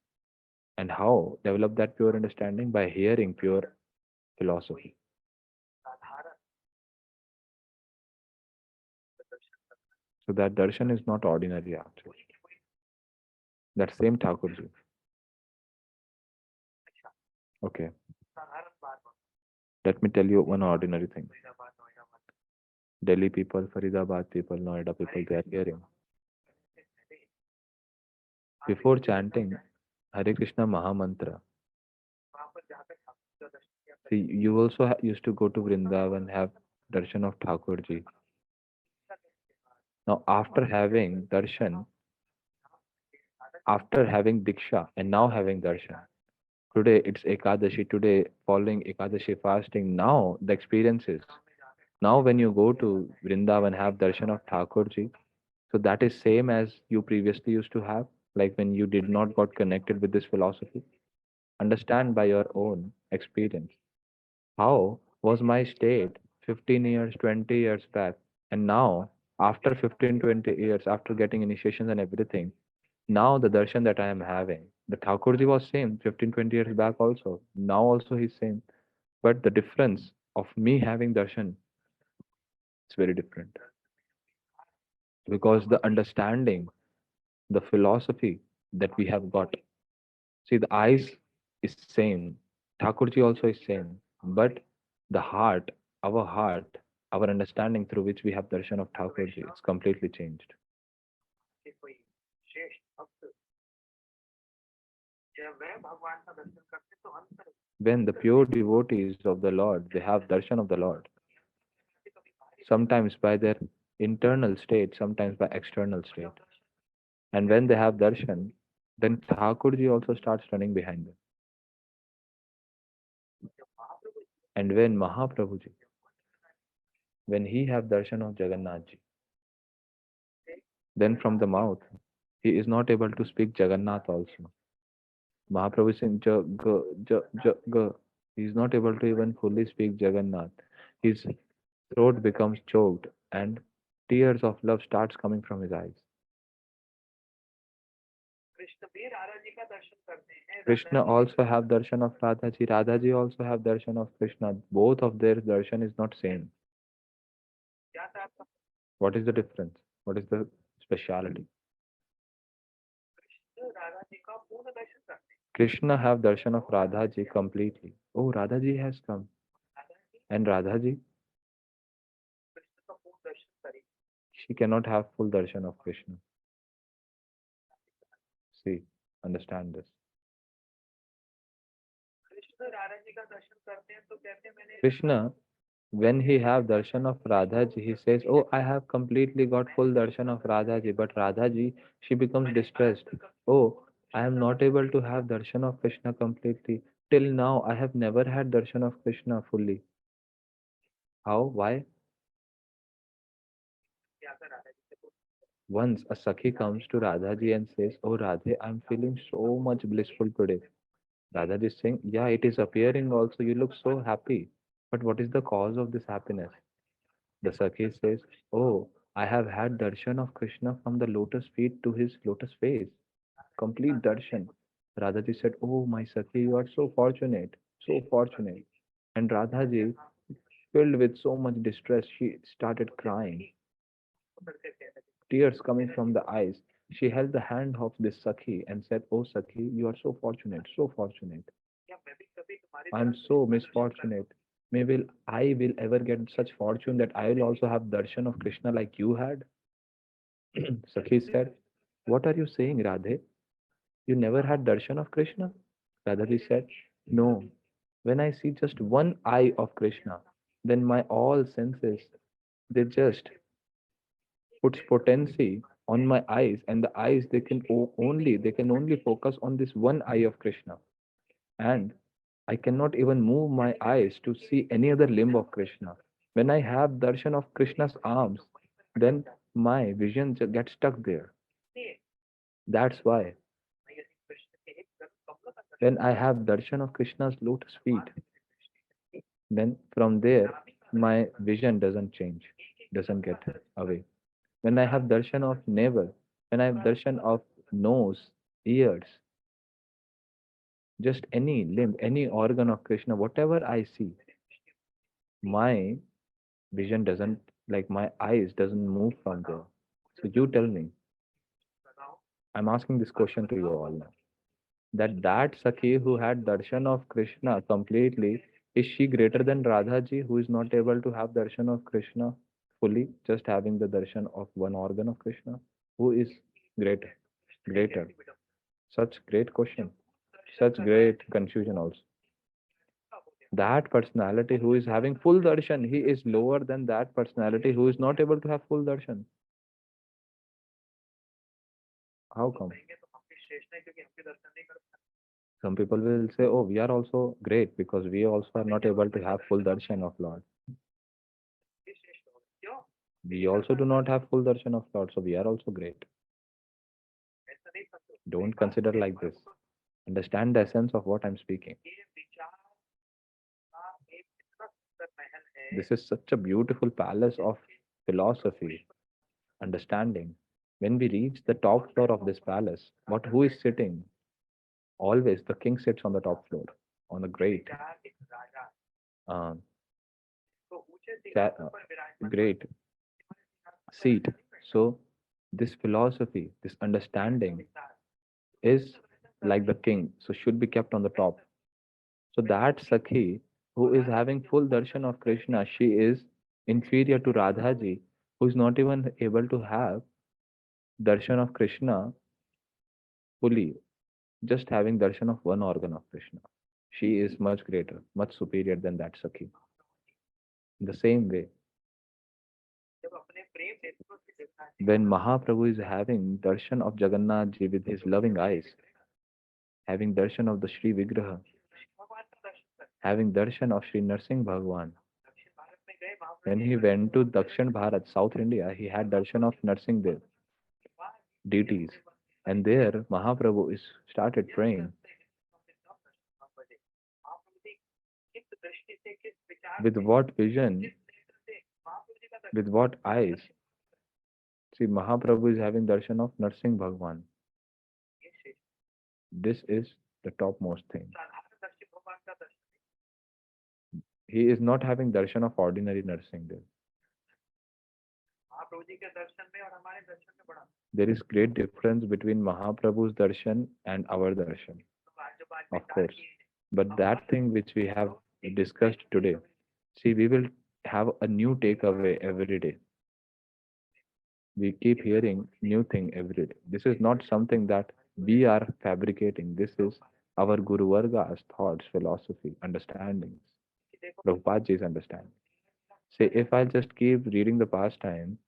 Speaker 1: And how develop that pure understanding? By hearing pure philosophy.
Speaker 2: साधारण दर्शन करना
Speaker 1: So that darshan is not ordinary actually.
Speaker 2: कोई
Speaker 1: That same Thakurji.
Speaker 2: अच्छा
Speaker 1: Okay.
Speaker 2: साधारण बात हो
Speaker 1: Let me tell you one ordinary thing.
Speaker 2: Faridabad Noida
Speaker 1: Delhi people, Faridabad people, Noida people, they are hearing. Before chanting Hare Krishna Maha Mantra,
Speaker 2: वहां पर जाकर ठाकुर का दर्शन किया
Speaker 1: see, you also used to go to Vrindavan, have darshan of Thakurji. Now, after having darshan, after having diksha, and now having darshan, today it's Ekadashi, today following Ekadashi fasting, now the experience is, now when you go to Vrindavan, have darshan of Thakurji, so that is same as you previously used to have, like when you did not got connected with this philosophy. Understand by your own experience. How was my state 15 years, 20 years back? And now, after 15, 20 years, after getting initiations and everything, now the darshan that I am having, the Thakurji was same 15, 20 years back also. Now also he's same. But the difference of me having darshan is very different. Because the understanding, the philosophy that we have got. See, the eyes is same. Thakurji also is same. But the heart, our understanding through which we have darshan of Thakurji, it's completely changed.
Speaker 2: कि कोई श्रेष्ठ भक्त जब वह भगवान का दर्शन करते तो अंतर
Speaker 1: When the pure devotees of the Lord, they have darshan of the Lord, sometimes by their internal state, sometimes by external state. And when they have darshan, then Thakurji also starts running behind them. And when Mahaprabhuji, when he have darshan of Jagannathji, then from the mouth, he is not able to speak Jagannath also. Mahaprabhu is saying ja. He is not able to even fully speak Jagannath. His throat becomes choked and tears of love starts coming from his eyes.
Speaker 2: Krishna भी राधा जी का दर्शन करते हैं
Speaker 1: Krishna also have darshan of Radhaji. Radhaji also have darshan of Krishna. Both of their darshan is not same.
Speaker 2: क्या था आपका
Speaker 1: What is the difference? What is the speciality?
Speaker 2: Krishna Radha ji का पूर्ण दर्शन करते हैं
Speaker 1: Krishna have darshan of Radhaji completely. Oh, Radhaji has come.
Speaker 2: Radha ji
Speaker 1: And Radhaji,
Speaker 2: Krishna का पूर्ण
Speaker 1: She cannot have full darshan of Krishna. See, understand this.
Speaker 2: Krishna Radha ji का दर्शन करते हैं तो कहते हैं मैंने
Speaker 1: Krishna, when he have darshan of Radha ji, he says, "Oh, I have completely got full darshan of Radha ji." But Radha ji, she becomes distressed. Oh, I am not able to have darshan of Krishna completely. Till now, I have never had darshan of Krishna fully. How? Why?
Speaker 2: जाकर राधा जी से बोलते
Speaker 1: Once a Sakhi comes to Radha ji and says, "Oh Radhe, I'm feeling so much blissful today." Radha ji is saying, "Yeah, it is appearing also. You look so happy. But what is the cause of this happiness?" The Sakhi says, "Oh, I have had darshan of Krishna from the lotus feet to his lotus face. Complete darshan." Radhaji said, "Oh, my Sakhi, you are so fortunate, so fortunate." And Radhaji, filled with so much distress, she started crying,
Speaker 2: करते थे
Speaker 1: tears coming from the eyes. She held the hand of this Sakhi and said, "Oh, Sakhi, you are so fortunate, so fortunate.
Speaker 2: या मैं भी कभी तुम्हारी
Speaker 1: I
Speaker 2: तरह
Speaker 1: am so misfortunate. Maybe I will ever get such fortune that I will also have darshan of Krishna like you had." Sakhi said, "What are you saying, Radhe? You never had darshan of Krishna?" Radhaji said, "No. When I see just one eye of Krishna, then my all senses, they just puts potency on my eyes, and the eyes they can only focus on this one eye of Krishna, and I cannot even move my eyes to see any other limb of Krishna. When I have darshan of Krishna's arms, then my vision gets stuck there. That's why
Speaker 2: Krishna के एक कमल का
Speaker 1: when I have darshan of Krishna's lotus feet, then from there my vision doesn't change, doesn't get away. When I have darshan of navel, when I have darshan of nose, ears, just any limb, any organ of Krishna, whatever I see, my vision doesn't, like my eyes doesn't move from there. So you tell me, I'm asking this question to you all now. That Sakhi who had darshan of Krishna completely, is she greater than Radha ji who is not able to have darshan of Krishna fully, just having the darshan of one organ of Krishna? Who is greater? Greater. Such great question. Such great confusion also. That personality who is having full darshan, he is lower than that personality who is not able to have full darshan. How come?
Speaker 2: कहेंगे तो हम भी श्रेष्ठ हैं क्योंकि हम भी दर्शन नहीं कर पाते
Speaker 1: Some people will say, "Oh, we are also great because we also are not able to have full darshan of Lord.
Speaker 2: भी श्रेष्ठ हो क्यों
Speaker 1: We also do not have full darshan of Lord, so we are also great."
Speaker 2: ऐसा नहीं समझो
Speaker 1: Don't consider like this. Understand the essence of what I'm speaking.
Speaker 2: ये विचार का एक इतना सुंदर महल है
Speaker 1: This is such a beautiful palace of philosophy, understanding. When we reach the top floor of this palace, who is sitting? Always the king sits on the top floor, on a great,
Speaker 2: विचार एक राजा
Speaker 1: uh,
Speaker 2: तो ऊंचे
Speaker 1: cha-
Speaker 2: सिंहासन पर विराजमान
Speaker 1: great seat. So this philosophy, this understanding is like the king, so should be kept on the top. So that Sakhi who is having full darshan of Krishna, she is inferior to Radhaji, who is not even able to have darshan of Krishna fully, just having darshan of one organ of Krishna. She is much greater, much superior than that Sakhi. In the same way,
Speaker 2: जब अपने प्रेम नेत्रों से देखना है
Speaker 1: when Mahaprabhu is having darshan of Jagannath ji with his loving eyes, having darshan of the Sri Vigraha,
Speaker 2: भगवान का दर्शन कर
Speaker 1: having darshan of Sri Narsingh Bhagwan.
Speaker 2: दक्षिण भारत में गए वहां
Speaker 1: When he went to Dakshin Bharat, South India, he had darshan of Narsingh Dev deities. And there Mahaprabhu is started praying.
Speaker 2: किस दृष्टि से किस विचार
Speaker 1: With
Speaker 2: से
Speaker 1: what vision,
Speaker 2: किस नेत्र से महाप्रभु जी का दर्शन
Speaker 1: with what eyes? See, Mahaprabhu is having darshan of Narsingh Bhagwan.
Speaker 2: ये श्रेष्ठ
Speaker 1: This is the topmost thing.
Speaker 2: साधारण दर्शन भगवान का दर्शन
Speaker 1: He is not having darshan of ordinary Narsingh Dev.
Speaker 2: Mahaprabhu ji के दर्शन में और हमारे दर्शन में बड़ा
Speaker 1: There is great difference between Mahaprabhu's darshan and our darshan,
Speaker 2: जो बाद
Speaker 1: of course. But that thing which we have discussed today, see, we will have a new takeaway every day. We keep hearing new thing every day. This is not something that we are fabricating. This is our Guru Varga's thoughts, philosophy, understandings,
Speaker 2: कि देखो
Speaker 1: Prabhupadaji's understanding. Say, if I just keep reading the pastime,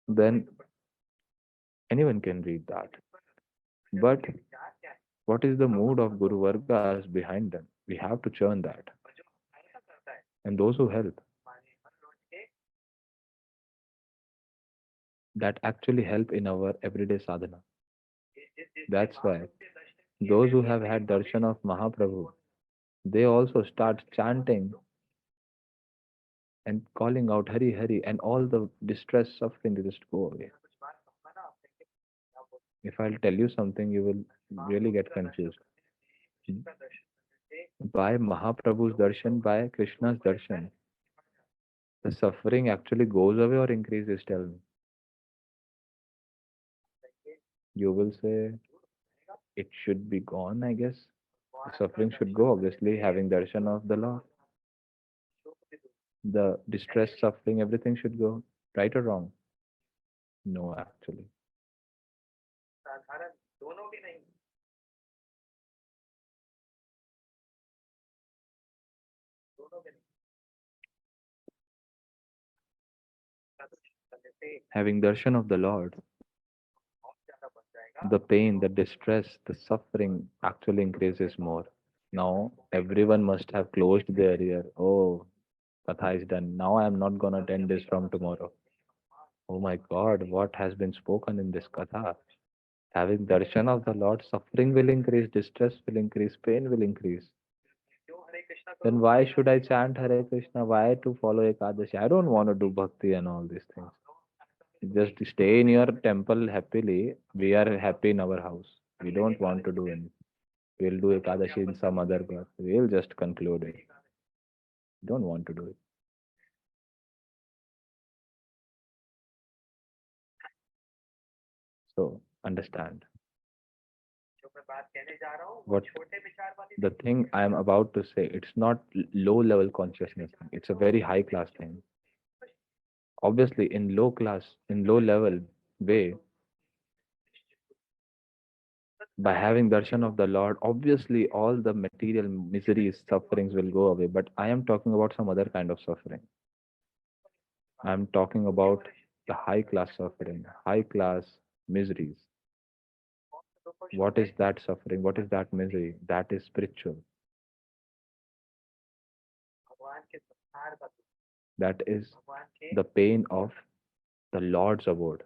Speaker 1: then anyone can read that. But
Speaker 2: उनके विचार क्या है
Speaker 1: what is the mood of Guru Vargas behind them? We have to churn that.
Speaker 2: और जो ऐसा करता है
Speaker 1: And those who help,
Speaker 2: हमारे हर रोज के
Speaker 1: that actually help in our everyday sadhana.
Speaker 2: जिसने
Speaker 1: That's why
Speaker 2: महाप्रभु के दर्शन किए
Speaker 1: those who
Speaker 2: वैसे
Speaker 1: have had darshan of Mahaprabhu, they also start chanting and calling out Hari Hari, and all the distress, suffering they just go away.
Speaker 2: कुछ बात कहूंगा ना आपने कि क्या बोलते
Speaker 1: If I'll tell you something, you will
Speaker 2: हैं
Speaker 1: really
Speaker 2: महाप्रभु
Speaker 1: get
Speaker 2: का दर्शन
Speaker 1: confused.
Speaker 2: करने से कृष्ण का दर्शन करने से
Speaker 1: By Mahaprabhu's darshan, by Krishna's darshan, the suffering actually goes away or increases, tell me. You will say it should be gone, I guess. The suffering should go, obviously, having darshan of the Lord. The distress, suffering, everything should go. Right or wrong? No, actually.
Speaker 2: साधारण दोनों भी नहीं दोनों भी नहीं का दर्शन करने से
Speaker 1: Having darshan of the Lord,
Speaker 2: और ज्यादा बढ़ जाएगा
Speaker 1: the pain, the distress, the suffering actually increases more. Now, everyone must have closed their ear. Oh, Katha is done. Now I am not going to attend this from tomorrow. Oh my God, what has been spoken in this Katha? Having darshan of the Lord, suffering will increase, distress will increase, pain will increase.
Speaker 2: क्यों हरे Krishna
Speaker 1: Then
Speaker 2: करो
Speaker 1: why should I chant Hare Krishna? Why to follow Ekadashi? I don't want to do bhakti and all these things. Just stay in your temple happily. We are happy in our house. We don't want to do anything. We'll do Ekadashi in some other god. We'll just conclude it. Don't want to do it. So understand.
Speaker 2: जो मैं बात कहने जा रहा हूँ वो
Speaker 1: What
Speaker 2: छोटे विचार वाली
Speaker 1: the thing I am about to say, it's not low level consciousness thing. It's a very high class thing. Obviously, in low class, in low level way, by having darshan of the Lord, obviously all the material miseries, sufferings will go away. But I am talking about some other kind of suffering. I am talking about the high class suffering, high class miseries. What is that suffering? What is that misery? That is spiritual.
Speaker 2: भगवान के संसार का दुख,
Speaker 1: That is
Speaker 2: भगवान के
Speaker 1: the pain of the Lord's abode,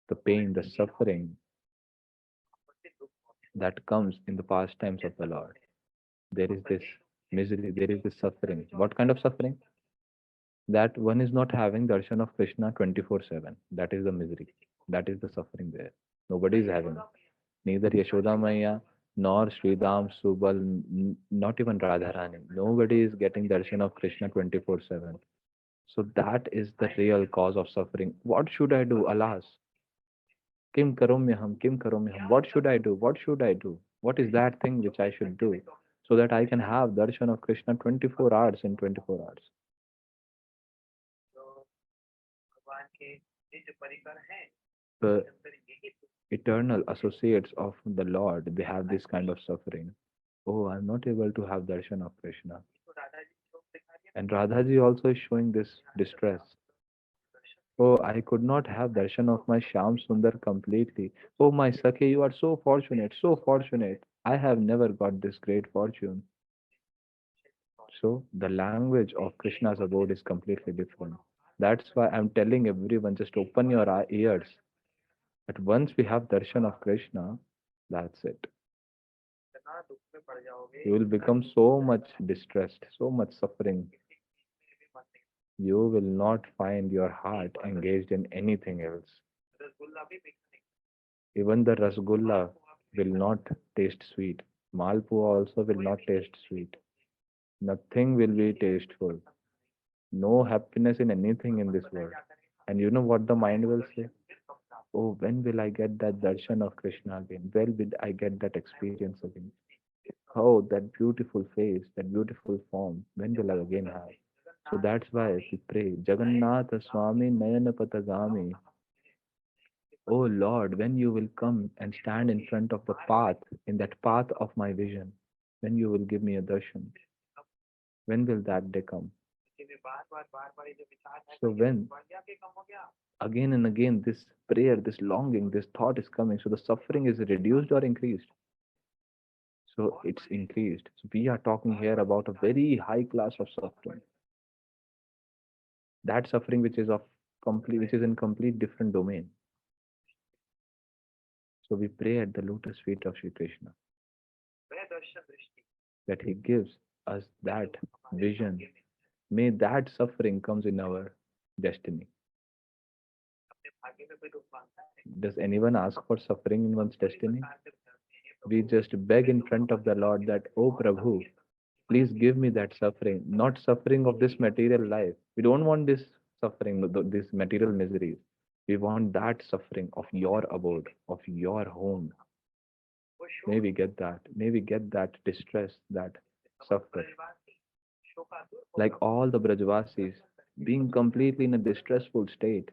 Speaker 1: the pain, the suffering
Speaker 2: आपत्ति दुख होते
Speaker 1: that comes in the pastimes of the Lord. There is this misery, there is this suffering. What kind of suffering? That one is not having darshan of Krishna 24/7. That is the misery. That is the suffering there. Nobody is having it. Neither Yashoda Maya nor Sridham, Subal, not even Radharani. Nobody is getting darshan of Krishna 24/7. So that is the real cause of suffering. What should I do? Alas. Kim karomyaham, kim karomyaham. What should I do? What should I do? What is that thing which I should do so that I can have darshan of Krishna 24 hours in 24 hours?
Speaker 2: जो भगवान के निज परिकर हैं
Speaker 1: The
Speaker 2: अंदर यही दुख
Speaker 1: eternal associates of the Lord, they have this kind of suffering. Oh, I'm not able to have darshan of Krishna.
Speaker 2: तो दादाजी शोक दिखा रही है
Speaker 1: And Radhaji also is showing this distress.
Speaker 2: Darshan
Speaker 1: Oh, I could not have darshan of my Shyam Sundar completely. Oh, my Sakhi, you are so fortunate, so fortunate. I have never got this great fortune. So, the language of Krishna's abode is completely different. That's why I'm telling everyone just open your ears. That once we have darshan of Krishna, that's it.
Speaker 2: इतना दुख में पड़ जाओगे
Speaker 1: You will become so much distressed, so much suffering.
Speaker 2: किसी चीज में भी मन नहीं
Speaker 1: You will not find your heart engaged in anything else.
Speaker 2: Rasgulla भी मीठा नहीं
Speaker 1: Even the rasgulla will not taste sweet. Malpua also will not taste sweet. Nothing will be tasteful. No happiness in anything in this world. And you know what the mind will say? Oh, when will I get that darshan of Krishna again? When will I get that experience again? Oh, that beautiful face, that beautiful form. When will I again have? So that's why we pray, Jagannath Swami Nayana Patagami. Oh Lord, when you will come and stand in front of the path, in that path of my vision, when you will give me a darshan, when will that day come?
Speaker 2: क्योंकि बार बार ये जो विचार है
Speaker 1: So
Speaker 2: कि ये
Speaker 1: when
Speaker 2: बढ़ गया कि कम हो गया,
Speaker 1: again and again this prayer, this longing, this thought is coming, so the suffering is reduced or increased? So it's increased. So we are talking here about a very high class of suffering. That suffering which is of complete, which is in complete different domain. So we pray at the lotus feet of Sri Krishna
Speaker 2: वह दर्शन दृष्टि
Speaker 1: that he gives us that
Speaker 2: जो हमारे
Speaker 1: vision.
Speaker 2: भाग्य में
Speaker 1: May that suffering comes in our destiny.
Speaker 2: अपने भाग्य में कोई दुख मांगता है,
Speaker 1: Does anyone ask for suffering in one's
Speaker 2: बड़ी
Speaker 1: destiny?
Speaker 2: प्रकार से कहते हैं
Speaker 1: We
Speaker 2: प्रभु
Speaker 1: just beg
Speaker 2: मैं
Speaker 1: in
Speaker 2: दुख
Speaker 1: front of the Lord that, oh
Speaker 2: और
Speaker 1: Prabhu,
Speaker 2: सबके
Speaker 1: please give me that suffering, not suffering of this material life. We don't want this suffering, this material miseries. We want that suffering of your abode, of your home.
Speaker 2: वो
Speaker 1: May
Speaker 2: शोक
Speaker 1: we get that. May we get that distress, that suffer.
Speaker 2: परिवासी शोकातुर
Speaker 1: Like all the Brajavasis, being completely in a distressful state,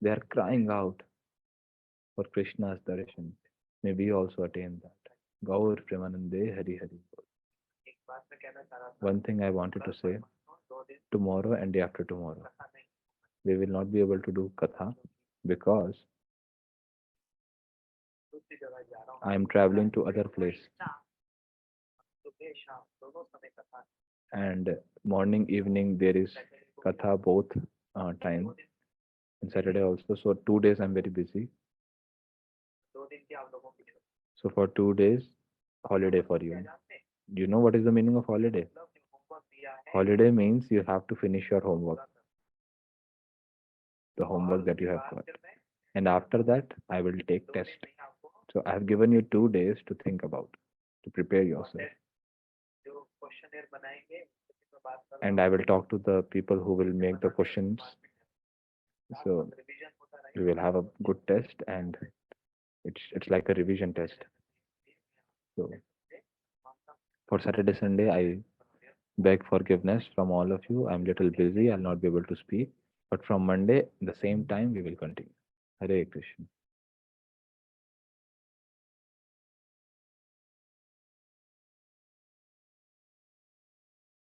Speaker 1: they are crying out for Krishna's darshan. May we also attain that. Gaur Premanande Hari Hari.
Speaker 2: एक बात मैं कहना चाह रहा था,
Speaker 1: One thing I wanted to say,
Speaker 2: दो दिन
Speaker 1: tomorrow and day after tomorrow,
Speaker 2: कथा नहीं,
Speaker 1: we will not be able to do katha because
Speaker 2: दूसरी जगह जा रहा हूँ,
Speaker 1: I am traveling to other place
Speaker 2: सुबह शाम दोनों समय कथा है,
Speaker 1: and morning evening there is katha both time and Saturday also. So 2 days I'm very busy.
Speaker 2: दो दिन की आप लोगों की जरूरत
Speaker 1: So for 2 days holiday for you.
Speaker 2: जानते हैं,
Speaker 1: Do you know what is the meaning of holiday?
Speaker 2: मतलब जो होमवर्क दिया है
Speaker 1: Holiday means you have to finish your homework, the
Speaker 2: और
Speaker 1: homework that
Speaker 2: उसके
Speaker 1: you have
Speaker 2: बाद
Speaker 1: got.
Speaker 2: फिर मैं
Speaker 1: And after that, I will take
Speaker 2: दो दिन
Speaker 1: test.
Speaker 2: में आपको
Speaker 1: So I have given you 2 days to think about, to prepare yourself.
Speaker 2: Test जो क्वेश्चनर बनाएंगे उसकी मैं बात कर रहा
Speaker 1: And I will talk to the people who will make the questions.
Speaker 2: हूँ,
Speaker 1: So
Speaker 2: रिवीजन होता
Speaker 1: we will have a good test and it's like a revision test. So for Saturday, Sunday, I beg forgiveness from all of you. I'm little busy. I'll not be able to speak. But from Monday, the same time, we will continue. Hare Krishna.